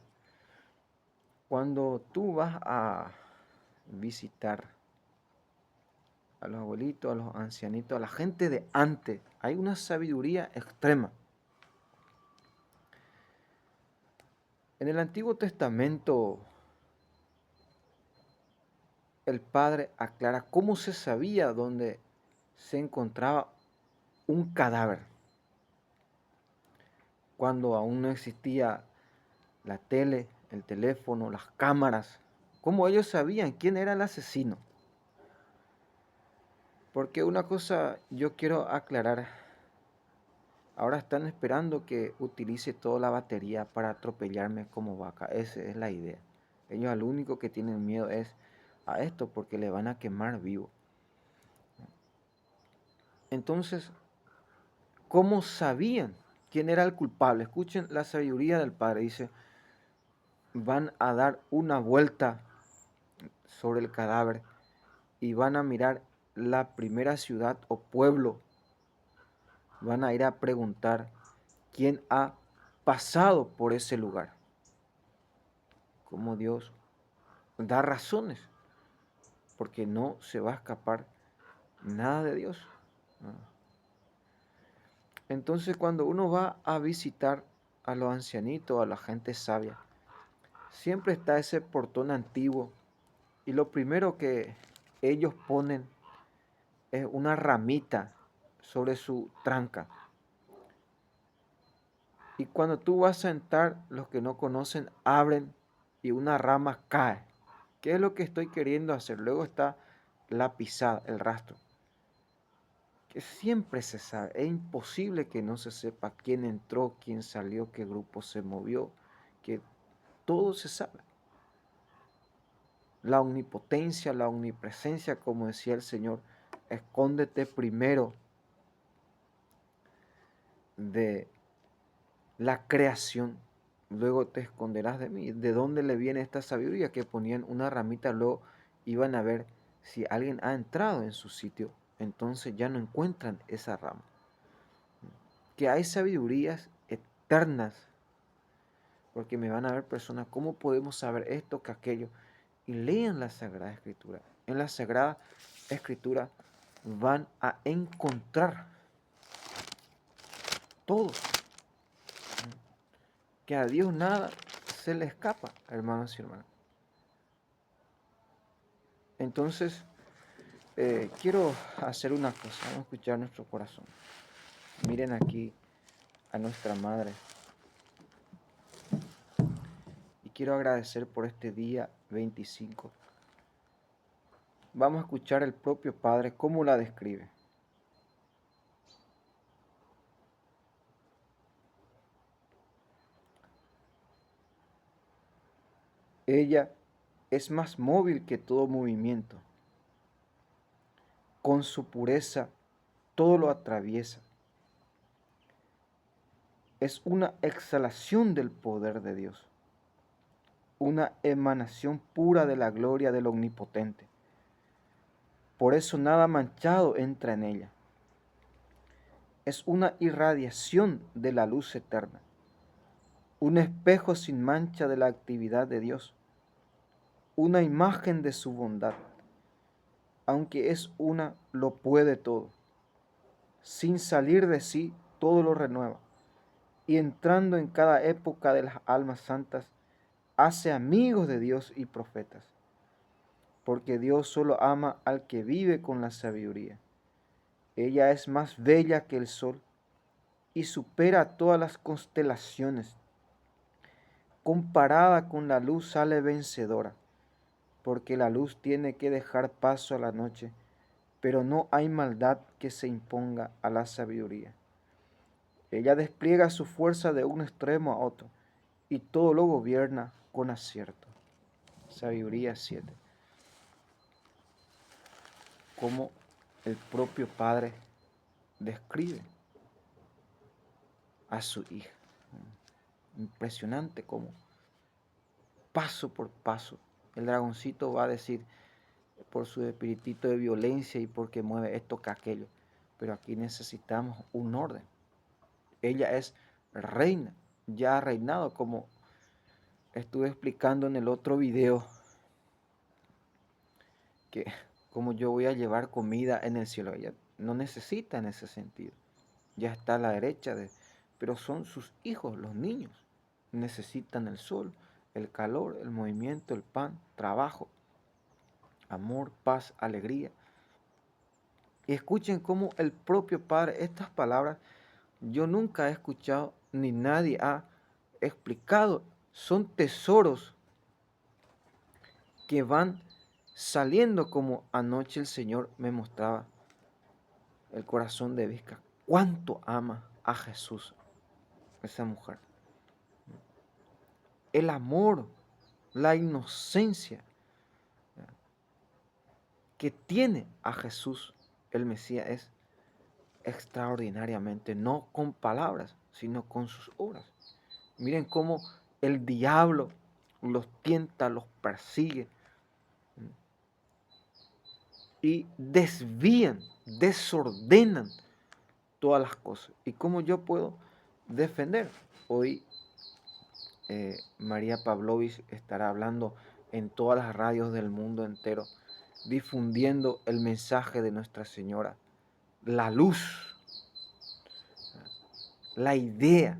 Cuando tú vas a visitar a los abuelitos, a los ancianitos, a la gente de antes, hay una sabiduría extrema. En el Antiguo Testamento, el Padre aclara cómo se sabía dónde se encontraba un cadáver. Cuando aún no existía la tele, el teléfono, las cámaras, cómo ellos sabían quién era el asesino. Porque una cosa yo quiero aclarar, ahora están esperando que utilice toda la batería para atropellarme como vaca, esa es la idea. Ellos al único que tienen miedo es a esto porque le van a quemar vivo. Entonces, ¿cómo sabían quién era el culpable? Escuchen la sabiduría del Padre, dice, van a dar una vuelta sobre el cadáver y van a mirar la primera ciudad o pueblo. Van a ir a preguntar quién ha pasado por ese lugar. Como Dios da razones, porque no se va a escapar nada de Dios. Entonces, cuando uno va a visitar a los ancianitos, a la gente sabia, siempre está ese portón antiguo y lo primero que ellos ponen es una ramita sobre su tranca. Y cuando tú vas a entrar, los que no conocen abren y una rama cae. ¿Qué es lo que estoy queriendo hacer? Luego está la pisada, el rastro. Que siempre se sabe. Es imposible que no se sepa quién entró, quién salió, qué grupo se movió, que todo se sabe. La omnipotencia, la omnipresencia, como decía el Señor, escóndete primero de la creación, luego te esconderás de mí. ¿De dónde le viene esta sabiduría? Que ponían una ramita, luego iban a ver si alguien ha entrado en su sitio, entonces ya no encuentran esa rama. Que hay sabidurías eternas, porque me van a ver personas, ¿cómo podemos saber esto que aquello? Y lean la Sagrada Escritura. En la Sagrada Escritura van a encontrar todo. Que a Dios nada se le escapa, hermanos y hermanas. Entonces, quiero hacer una cosa, vamos a escuchar nuestro corazón. Miren aquí a nuestra Madre. Y quiero agradecer por este día 25. Vamos a escuchar el propio Padre cómo la describe. Ella es más móvil que todo movimiento. Con su pureza todo lo atraviesa. Es una exhalación del poder de Dios, una emanación pura de la gloria del Omnipotente. Por eso nada manchado entra en ella. Es una irradiación de la luz eterna, un espejo sin mancha de la actividad de Dios, una imagen de su bondad. Aunque es una, lo puede todo. Sin salir de sí, todo lo renueva. Y entrando en cada época de las almas santas, hace amigos de Dios y profetas. Porque Dios solo ama al que vive con la sabiduría. Ella es más bella que el sol y supera todas las constelaciones. Comparada con la luz sale vencedora, porque la luz tiene que dejar paso a la noche, pero no hay maldad que se imponga a la sabiduría. Ella despliega su fuerza de un extremo a otro, y todo lo gobierna con acierto. Sabiduría 7. Como el propio Padre describe a su hija. Impresionante como paso por paso el dragoncito va a decir, por su espiritito de violencia y porque mueve esto que aquello. Pero aquí necesitamos un orden. Ella es reina, ya ha reinado, como estuve explicando en el otro video, que como yo voy a llevar comida en el cielo. Ella no necesita en ese sentido. Ya está a la derecha pero son sus hijos, los niños. Necesitan el sol, el calor, el movimiento, el pan, trabajo, amor, paz, alegría. Y escuchen cómo el propio Padre, estas palabras, yo nunca he escuchado ni nadie ha explicado. Son tesoros que van saliendo como anoche el Señor me mostraba el corazón de Vizca. ¿Cuánto ama a Jesús esa mujer? El amor, la inocencia que tiene a Jesús el Mesías es extraordinariamente, no con palabras, sino con sus obras. Miren cómo el diablo los tienta, los persigue y desvían, desordenan todas las cosas. ¿Y cómo yo puedo defender? Hoy María Pavlovich estará hablando en todas las radios del mundo entero, difundiendo el mensaje de Nuestra Señora, la luz, la idea,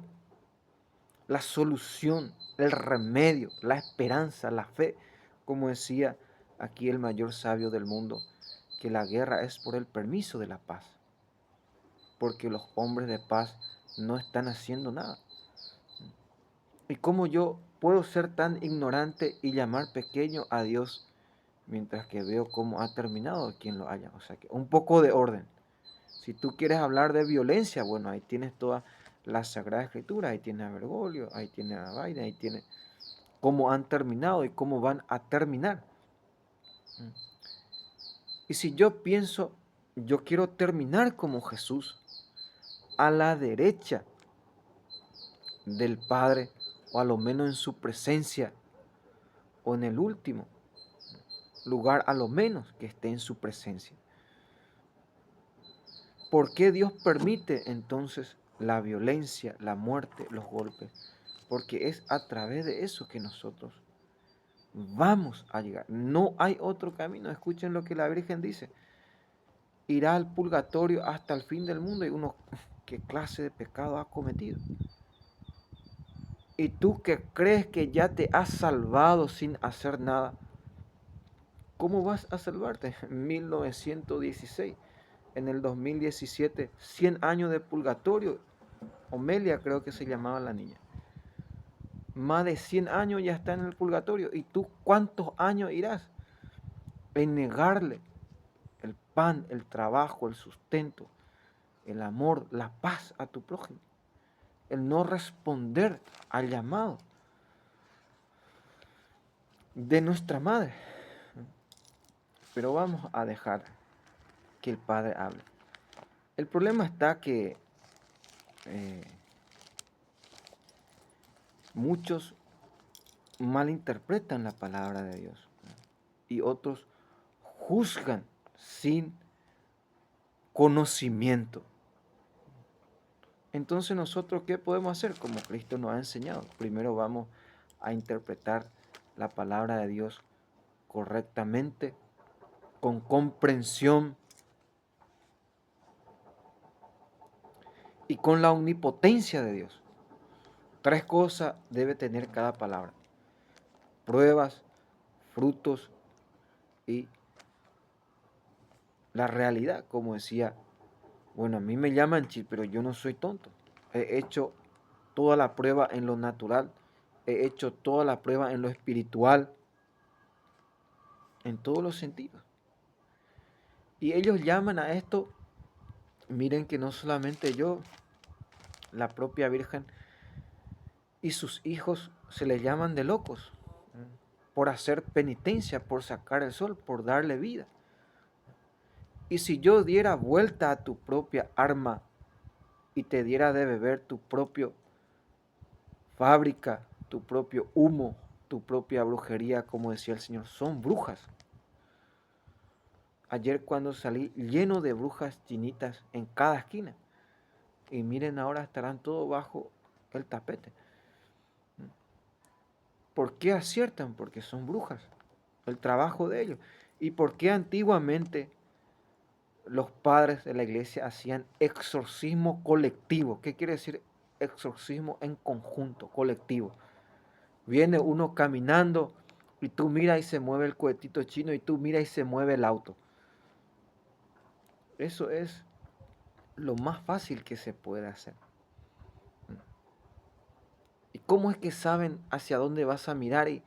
la solución, el remedio, la esperanza, la fe, como decía aquí el mayor sabio del mundo, que la guerra es por el permiso de la paz, porque los hombres de paz no están haciendo nada. ¿Y cómo yo puedo ser tan ignorante y llamar pequeño a Dios mientras que veo cómo ha terminado quien lo haya? O sea, que un poco de orden. Si tú quieres hablar de violencia, bueno, ahí tienes toda la Sagrada Escritura, ahí tienes a Bergoglio, ahí tienes a Biden, ahí tienes cómo han terminado y cómo van a terminar. Y si yo pienso, yo quiero terminar como Jesús, a la derecha del Padre, o a lo menos en su presencia, o en el último lugar, a lo menos que esté en su presencia. ¿Por qué Dios permite entonces la violencia, la muerte, los golpes? Porque es a través de eso que nosotros vamos a llegar. No hay otro camino. Escuchen lo que la Virgen dice. Irá al purgatorio hasta el fin del mundo. Y uno, ¿qué clase de pecado ha cometido? Y tú que crees que ya te has salvado sin hacer nada, ¿cómo vas a salvarte? En 1916, en el 2017, 100 años de purgatorio. Omelia creo que se llamaba la niña. Más de 100 años ya está en el purgatorio. ¿Y tú cuántos años irás en negarle el pan, el trabajo, el sustento, el amor, la paz a tu prójimo? El no responder al llamado de nuestra madre. Pero vamos a dejar que el Padre hable. El problema está que muchos malinterpretan la palabra de Dios y otros juzgan sin conocimiento. Entonces nosotros, ¿qué podemos hacer? Como Cristo nos ha enseñado. Primero vamos a interpretar la palabra de Dios correctamente, con comprensión y con la omnipotencia de Dios. 3 cosas debe tener cada palabra: pruebas, frutos y la realidad. Como decía, bueno, a mí me llaman Chil, pero yo no soy tonto. He hecho toda la prueba en lo natural, he hecho toda la prueba en lo espiritual, en todos los sentidos. Y ellos llaman a esto, miren que no solamente yo, la propia Virgen y sus hijos se les llaman de locos por hacer penitencia, por sacar el sol, por darle vida. Y si yo diera vuelta a tu propia arma y te diera de beber tu propia fábrica, tu propio humo, tu propia brujería, como decía el Señor, son brujas. Ayer cuando salí lleno de brujas chinitas en cada esquina. Y miren, ahora estarán todos bajo el tapete. ¿Por qué aciertan? Porque son brujas. El trabajo de ellos. ¿Y por qué antiguamente los padres de la iglesia hacían exorcismo colectivo? ¿Qué quiere decir exorcismo en conjunto, colectivo? Viene uno caminando y tú miras y se mueve el cohetito chino y tú miras y se mueve el auto. Eso es lo más fácil que se puede hacer. ¿Y cómo es que saben hacia dónde vas a mirar? Y,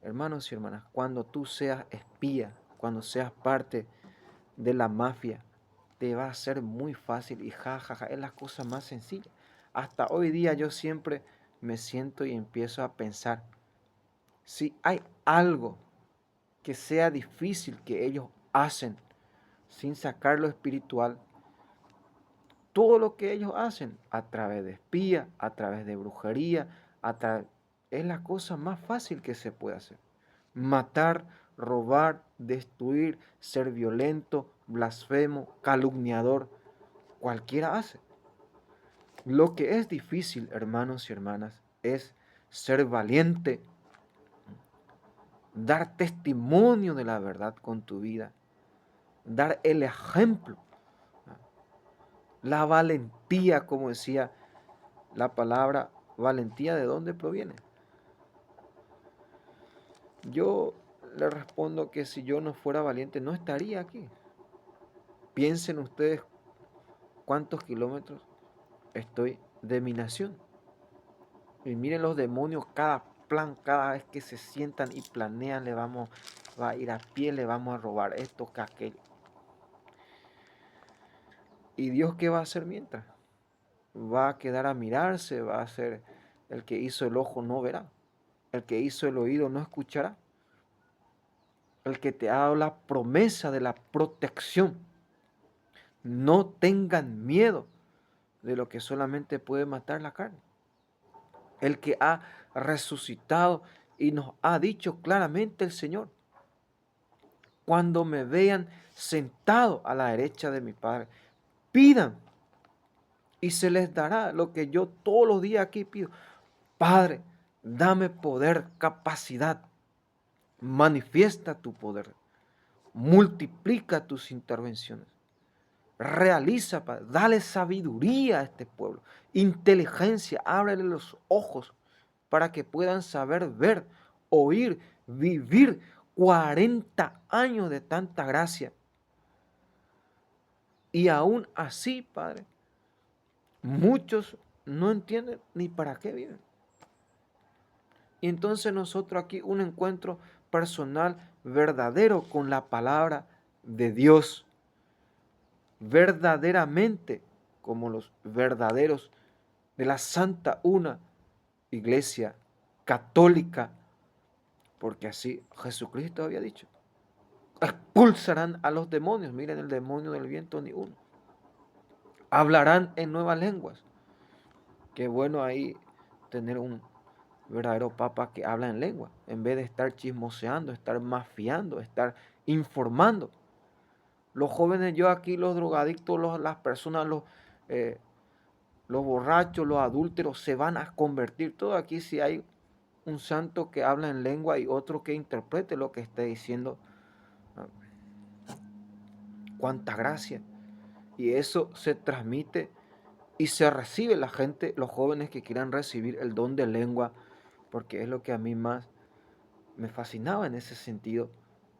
hermanos y hermanas, cuando tú seas espía, cuando seas parte de la mafia, te va a ser muy fácil y jajaja, es la cosa más sencilla. Hasta hoy día yo siempre me siento y empiezo a pensar, si hay algo que sea difícil que ellos hacen sin sacar lo espiritual, todo lo que ellos hacen a través de espía, a través de brujería, es la cosa más fácil que se puede hacer. Matar, robar, destruir, ser violento, blasfemo, calumniador, cualquiera hace. Lo que es difícil, hermanos y hermanas, es ser valiente, dar testimonio de la verdad con tu vida, dar el ejemplo, la valentía, como decía la palabra valentía, ¿de dónde proviene? Yo le respondo que si yo no fuera valiente no estaría aquí. Piensen ustedes cuántos kilómetros estoy de mi nación. Y miren los demonios, cada plan, cada vez que se sientan y planean, va a ir a pie, le vamos a robar esto, que aquello. ¿Y Dios qué va a hacer mientras? Va a quedar a mirarse, va a ser el que hizo el ojo no verá, el que hizo el oído no escuchará, el que te ha dado la promesa de la protección. No tengan miedo de lo que solamente puede matar la carne. El que ha resucitado y nos ha dicho claramente el Señor, cuando me vean sentado a la derecha de mi Padre, pidan y se les dará lo que yo todos los días aquí pido. Padre, dame poder, capacidad, manifiesta tu poder, multiplica tus intervenciones, realiza, Padre, dale sabiduría a este pueblo, inteligencia, ábrele los ojos para que puedan saber ver, oír, vivir 40 años de tanta gracia. Y aún así, Padre, muchos no entienden ni para qué viven. Y entonces nosotros aquí un encuentro personal verdadero con la palabra de Dios, verdaderamente como los verdaderos de la Santa Una Iglesia Católica, porque así Jesucristo había dicho, expulsarán a los demonios, miren el demonio del viento ni uno, hablarán en nuevas lenguas. Qué bueno ahí tener un verdadero papa que habla en lengua, en vez de estar chismoseando, estar mafiando, estar informando. Los jóvenes, yo aquí, los drogadictos, las personas, los borrachos, los adúlteros, se van a convertir. Todo aquí si hay un santo que habla en lengua y otro que interprete lo que esté diciendo. Cuánta gracia. Y eso se transmite y se recibe la gente, los jóvenes que quieran recibir el don de lengua, porque es lo que a mí más me fascinaba en ese sentido,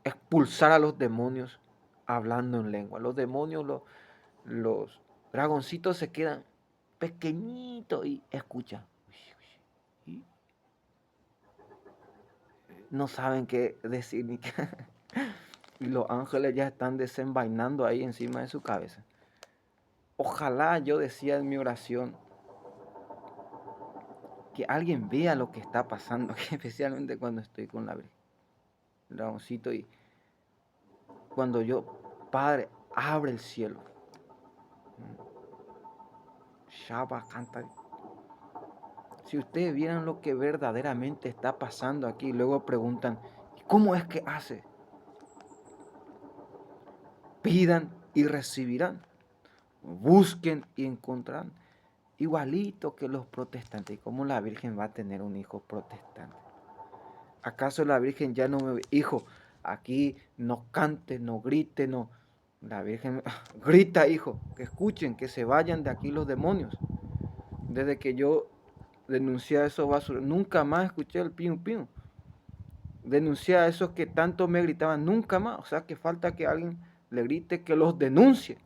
expulsar a los demonios hablando en lengua. Los demonios, los dragoncitos se quedan pequeñitos y escuchan. Y no saben qué decir ni qué. Y los ángeles ya están desenvainando ahí encima de su cabeza. Ojalá, yo decía en mi oración, que alguien vea lo que está pasando, especialmente cuando estoy con el dragoncito y cuando yo, Padre, abre el cielo. Shaba canta. Si ustedes vieran lo que verdaderamente está pasando aquí, luego preguntan, ¿cómo es que hace? pidan y recibirán, busquen y encontrarán. Igualito que los protestantes. ¿Y cómo la Virgen va a tener un hijo protestante? ¿Acaso la Virgen ya no me... Hijo, aquí no cante, no grite, no... La Virgen grita, hijo, que escuchen, que se vayan de aquí los demonios. Desde que yo denuncié a esos basuros, nunca más escuché el piu piu. Denuncié a esos que tanto me gritaban, nunca más. O sea que falta que alguien le grite que los denuncie.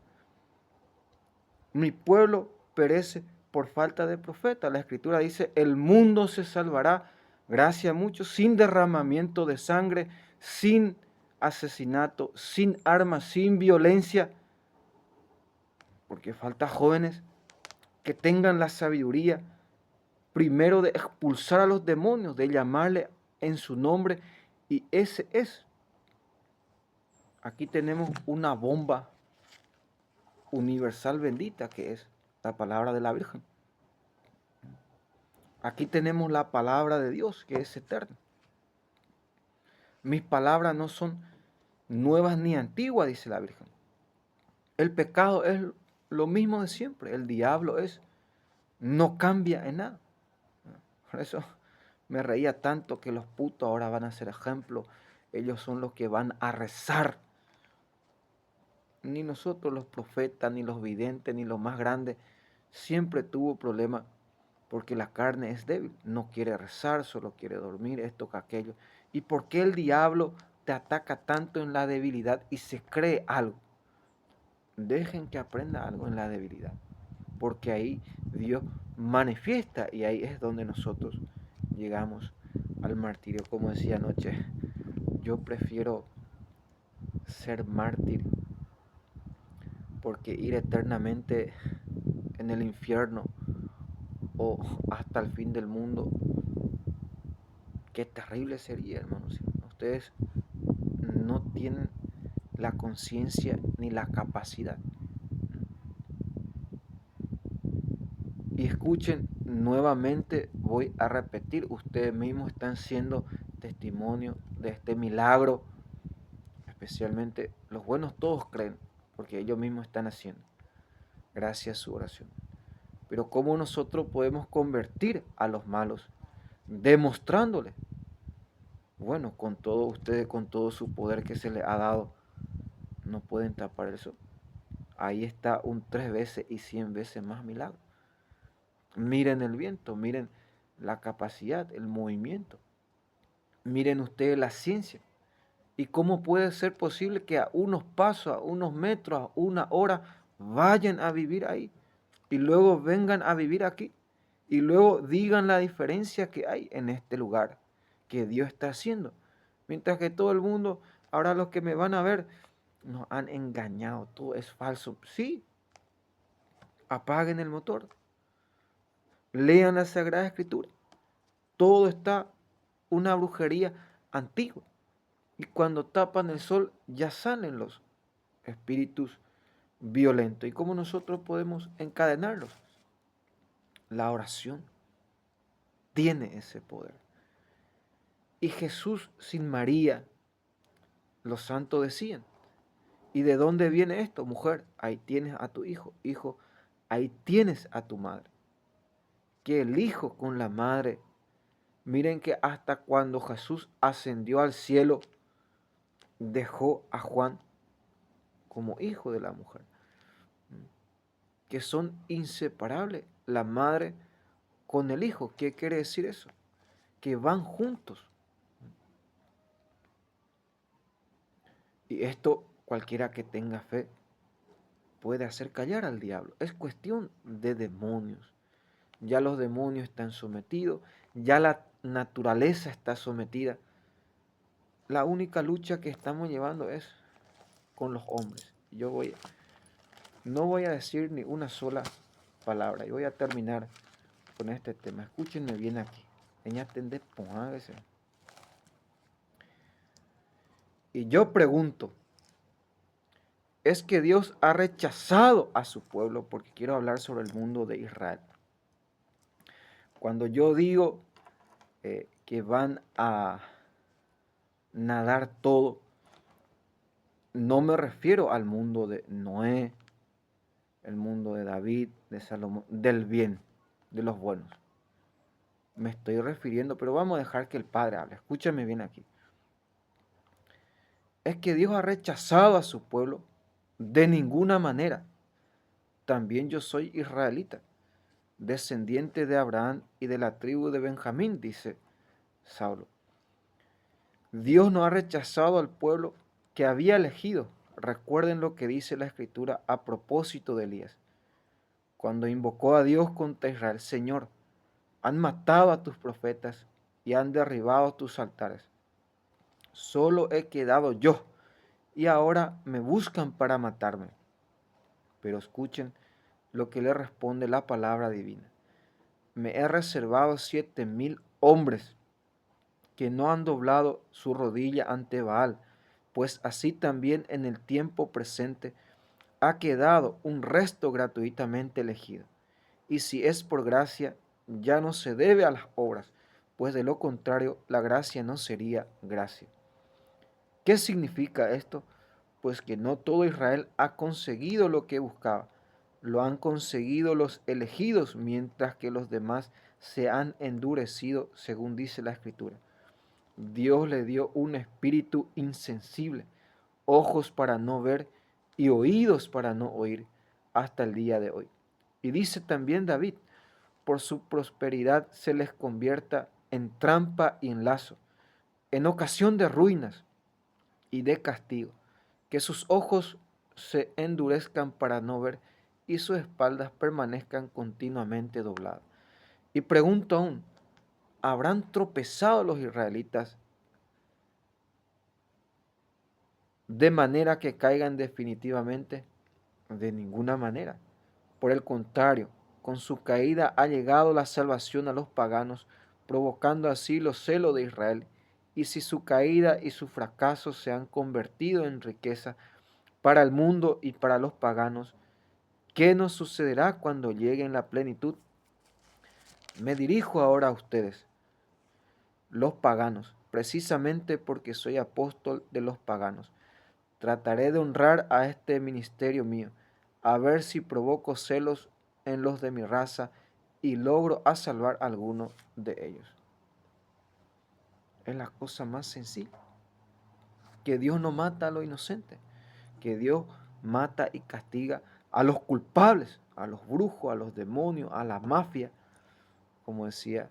Mi pueblo perece por falta de profeta. La Escritura dice, el mundo se salvará, gracias a muchos, sin derramamiento de sangre, sin asesinato, sin armas, sin violencia, porque falta jóvenes que tengan la sabiduría, primero de expulsar a los demonios, de llamarle en su nombre, y ese es. Aquí tenemos una bomba universal bendita que es la palabra de la Virgen. Aquí tenemos la palabra de Dios que es eterna. Mis palabras no son nuevas ni antiguas, dice la Virgen. El pecado es lo mismo de siempre. El diablo no cambia en nada. Por eso me reía tanto que los putos ahora van a ser ejemplo. Ellos son los que van a rezar. Ni nosotros los profetas, ni los videntes, ni los más grandes, siempre tuvo problemas porque la carne es débil. No quiere rezar, solo quiere dormir, esto que aquello. ¿Y por qué el diablo te ataca tanto en la debilidad y se cree algo? Dejen que aprenda algo en la debilidad, porque ahí Dios manifiesta y ahí es donde nosotros llegamos al martirio. Como decía anoche, yo prefiero ser mártir porque ir eternamente en el infierno o hasta el fin del mundo, qué terrible sería, hermanos. Ustedes no tienen la conciencia ni la capacidad. Y escuchen, nuevamente voy a repetir, ustedes mismos están siendo testimonio de este milagro, especialmente los buenos todos creen, porque ellos mismos están haciendo, gracias a su oración. Pero ¿cómo nosotros podemos convertir a los malos? Demostrándole, bueno, con todo ustedes, con todo su poder que se les ha dado, no pueden tapar eso. Ahí está un 3 veces y 100 veces más milagro. Miren el viento, miren la capacidad, el movimiento. Miren ustedes la ciencia. ¿Y cómo puede ser posible que a unos pasos, a unos metros, a una hora, vayan a vivir ahí? Y luego vengan a vivir aquí. Y luego digan la diferencia que hay en este lugar que Dios está haciendo. Mientras que todo el mundo, ahora los que me van a ver, nos han engañado. Todo es falso. Sí, apaguen el motor. Lean la Sagrada Escritura. Todo está una brujería antigua. Y cuando tapan el sol ya salen los espíritus violentos. ¿Y cómo nosotros podemos encadenarlos? La oración tiene ese poder. Y Jesús sin María, los santos decían, ¿y de dónde viene esto, mujer? Ahí tienes a tu hijo. Hijo, ahí tienes a tu madre. Que el hijo con la madre. Miren que hasta cuando Jesús ascendió al cielo, dejó a Juan como hijo de la mujer. Que son inseparables la madre con el hijo. ¿Qué quiere decir eso? Que van juntos. Y esto cualquiera que tenga fe puede hacer callar al diablo. Es cuestión de demonios. Ya los demonios están sometidos, ya la naturaleza está sometida. La única lucha que estamos llevando es con los hombres. No voy a decir ni una sola palabra y voy a terminar con este tema. Escúchenme bien aquí. Y yo pregunto, ¿es que Dios ha rechazado a su pueblo? Porque quiero hablar sobre el mundo de Israel. Cuando yo digo que van a nadar todo, No me refiero al mundo de Noé, el mundo de David, de Salomón, del bien, de los buenos. Me estoy refiriendo, pero vamos a dejar que el Padre hable. Escúchame bien aquí. Es que Dios ha rechazado a su pueblo de ninguna manera. También yo soy israelita, descendiente de Abraham y de la tribu de Benjamín, dice Saulo. Dios no ha rechazado al pueblo que había elegido. Recuerden lo que dice la Escritura a propósito de Elías. Cuando invocó a Dios contra Israel, Señor, han matado a tus profetas y han derribado tus altares. Solo he quedado yo y ahora me buscan para matarme. Pero escuchen lo que le responde la palabra divina. Me he reservado 7,000 hombres que no han doblado su rodilla ante Baal, pues así también en el tiempo presente ha quedado un resto gratuitamente elegido. Y si es por gracia, ya no se debe a las obras, pues de lo contrario la gracia no sería gracia. ¿Qué significa esto? Pues que no todo Israel ha conseguido lo que buscaba, lo han conseguido los elegidos, mientras que los demás se han endurecido, según dice la Escritura. Dios le dio un espíritu insensible, ojos para no ver y oídos para no oír, hasta el día de hoy. Y dice también David, por su prosperidad se les convierta en trampa y en lazo, en ocasión de ruinas y de castigo, que sus ojos se endurezcan para no ver y sus espaldas permanezcan continuamente dobladas. Y pregunto aún, ¿habrán tropezado los israelitas de manera que caigan definitivamente? De ninguna manera. Por el contrario, con su caída ha llegado la salvación a los paganos, provocando así los celos de Israel. Y si su caída y su fracaso se han convertido en riqueza para el mundo y para los paganos, ¿qué nos sucederá cuando llegue en la plenitud? Me dirijo ahora a ustedes, los paganos, precisamente porque soy apóstol de los paganos. Trataré de honrar a este ministerio mío, a ver si provoco celos en los de mi raza y logro a salvar a alguno de ellos. Es la cosa más sencilla, que Dios no mata a los inocentes, que Dios mata y castiga a los culpables, a los brujos, a los demonios, a la mafia, como decía.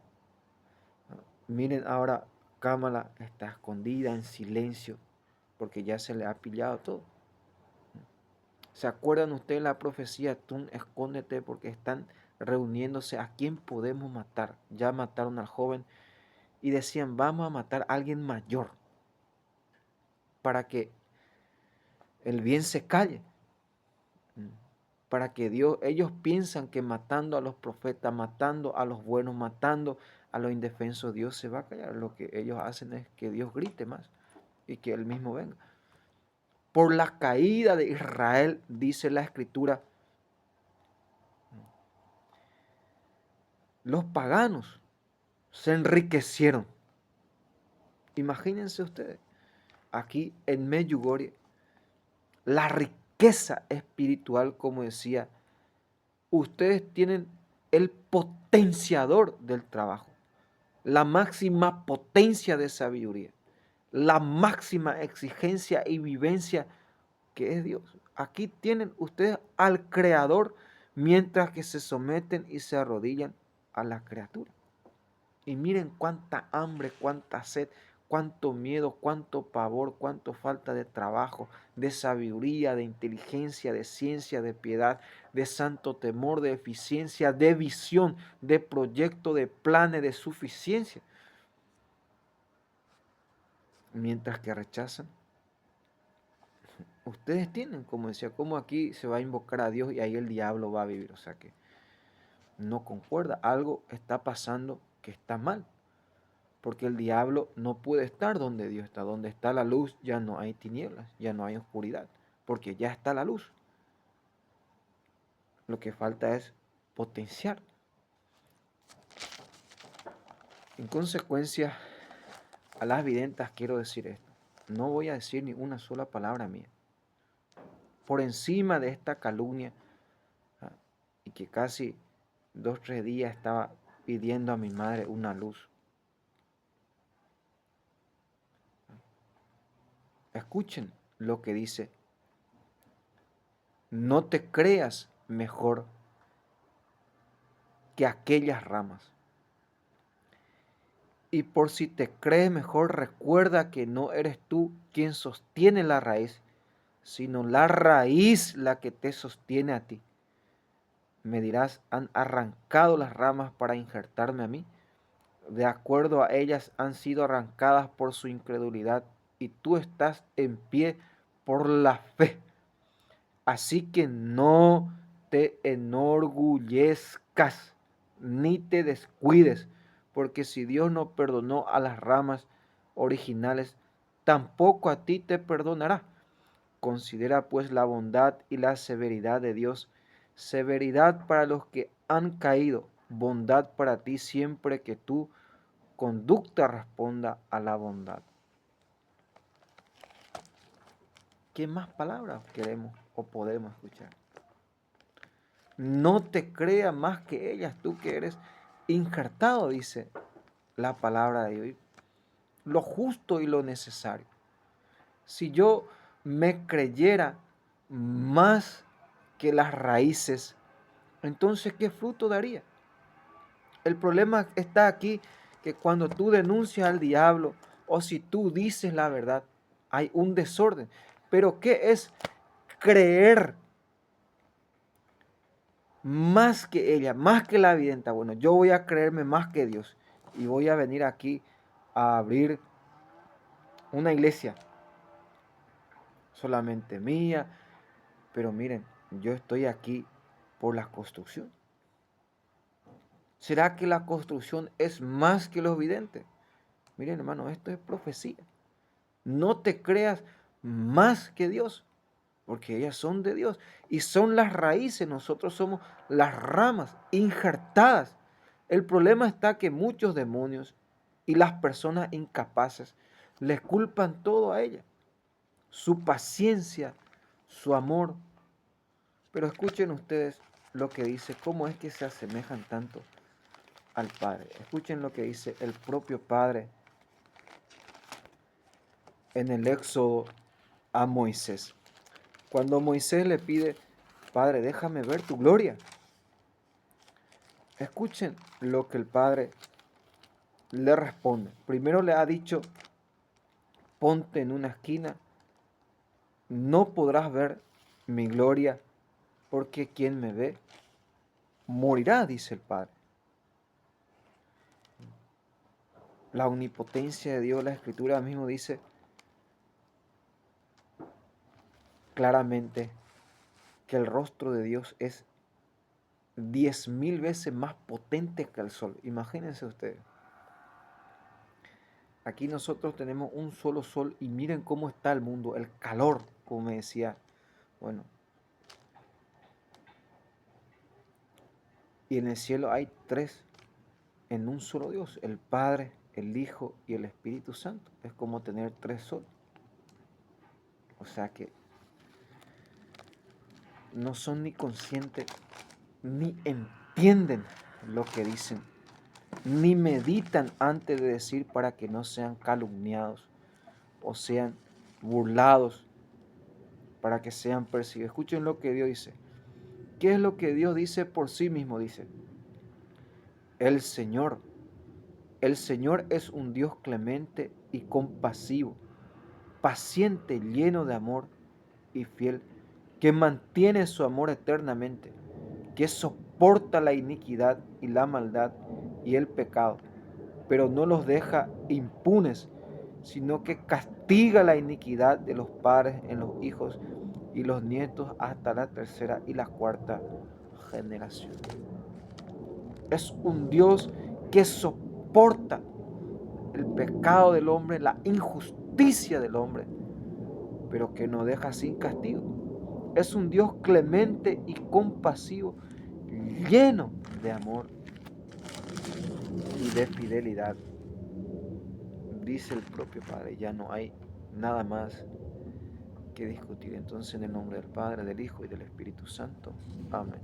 Miren ahora, Kamala está escondida en silencio porque ya se le ha pillado todo. ¿Se acuerdan ustedes la profecía? Tú escóndete porque están reuniéndose a quién podemos matar. Ya mataron al joven y decían, vamos a matar a alguien mayor para que el bien se calle. Para que Dios, ellos piensan que matando a los profetas, matando a los buenos, matando a los indefensos, Dios se va a callar. Lo que ellos hacen es que Dios grite más y que Él mismo venga. Por la caída de Israel, dice la Escritura, los paganos se enriquecieron. Imagínense ustedes, aquí en Medjugorje, la riqueza espiritual, como decía, ustedes tienen el potenciador del trabajo, la máxima potencia de sabiduría, la máxima exigencia y vivencia que es Dios. Aquí tienen ustedes al Creador mientras que se someten y se arrodillan a la criatura. Y miren cuánta hambre, cuánta sed, cuánto miedo, cuánto pavor, cuánto falta de trabajo, de sabiduría, de inteligencia, de ciencia, de piedad, de santo temor, de eficiencia, de visión, de proyecto, de planes, de suficiencia. Mientras que rechazan, ustedes tienen, como decía, como aquí se va a invocar a Dios y ahí el diablo va a vivir. O sea que no concuerda, algo está pasando que está mal. Porque el diablo no puede estar donde Dios está. Donde está la luz ya no hay tinieblas, ya no hay oscuridad, porque ya está la luz. Lo que falta es potenciar. En consecuencia, a las videntas quiero decir esto. No voy a decir ni una sola palabra mía. por encima de esta calumnia, y que casi 2 o 3 días estaba pidiendo a mi madre una luz. Escuchen lo que dice: no te creas mejor que aquellas ramas. Y por si te crees mejor, recuerda que no eres tú quien sostiene la raíz, sino la raíz la que te sostiene a ti. Me dirás, ¿han arrancado las ramas para injertarme a mí? De acuerdo a ellas han sido arrancadas por su incredulidad, y tú estás en pie por la fe. Así que no te enorgullezcas, ni te descuides, porque si Dios no perdonó a las ramas originales, tampoco a ti te perdonará. Considera pues la bondad y la severidad de Dios, severidad para los que han caído, bondad para ti siempre que tu conducta responda a la bondad. ¿Qué más palabras queremos o podemos escuchar? No te creas más que ellas, tú que eres injertado, dice la palabra de Dios. Lo justo y lo necesario. Si yo me creyera más que las raíces, entonces ¿qué fruto daría? El problema está aquí, que cuando tú denuncias al diablo o si tú dices la verdad, hay un desorden. Pero ¿qué es creer más que ella, más que la videnta? Bueno, yo voy a creerme más que Dios y voy a venir aquí a abrir una iglesia solamente mía, pero miren, yo estoy aquí por la construcción. ¿Será que la construcción es más que los videntes? Miren, hermano, esto es profecía. No te creas más que Dios, porque ellas son de Dios y son las raíces, nosotros somos las ramas injertadas. El problema está que muchos demonios y las personas incapaces les culpan todo a ella, su paciencia, su amor. Pero escuchen ustedes lo que dice, cómo es que se asemejan tanto al Padre. Escuchen lo que dice el propio Padre en el Éxodo a Moisés. Cuando Moisés le pide, Padre, déjame ver tu gloria. Escuchen lo que el Padre le responde. Primero le ha dicho, ponte en una esquina, no podrás ver mi gloria, porque quien me ve morirá, dice el Padre. La omnipotencia de Dios, la Escritura mismo dice claramente que el rostro de Dios es 10.000 veces más potente que el sol. Imagínense ustedes. Aquí nosotros tenemos un solo sol y miren cómo está el mundo, el calor, como me decía. Bueno, y en el cielo hay 3 en un solo Dios, el Padre, el Hijo y el Espíritu Santo. Es como tener 3 soles. O sea que no son ni conscientes ni entienden lo que dicen, ni meditan antes de decir para que no sean calumniados o sean burlados, para que sean perseguidos. Escuchen lo que Dios dice. ¿Qué es lo que Dios dice por sí mismo? Dice, el Señor es un Dios clemente y compasivo, paciente, lleno de amor y fiel, que mantiene su amor eternamente, que soporta la iniquidad y la maldad y el pecado, pero no los deja impunes, sino que castiga la iniquidad de los padres en los hijos y los nietos hasta la 3ª y la 4ª generación. Es un Dios que soporta el pecado del hombre, la injusticia del hombre, pero que no deja sin castigo. Es un Dios clemente y compasivo, lleno de amor y de fidelidad. Dice el propio Padre, ya no hay nada más que discutir. Entonces, en el nombre del Padre, del Hijo y del Espíritu Santo. Amén.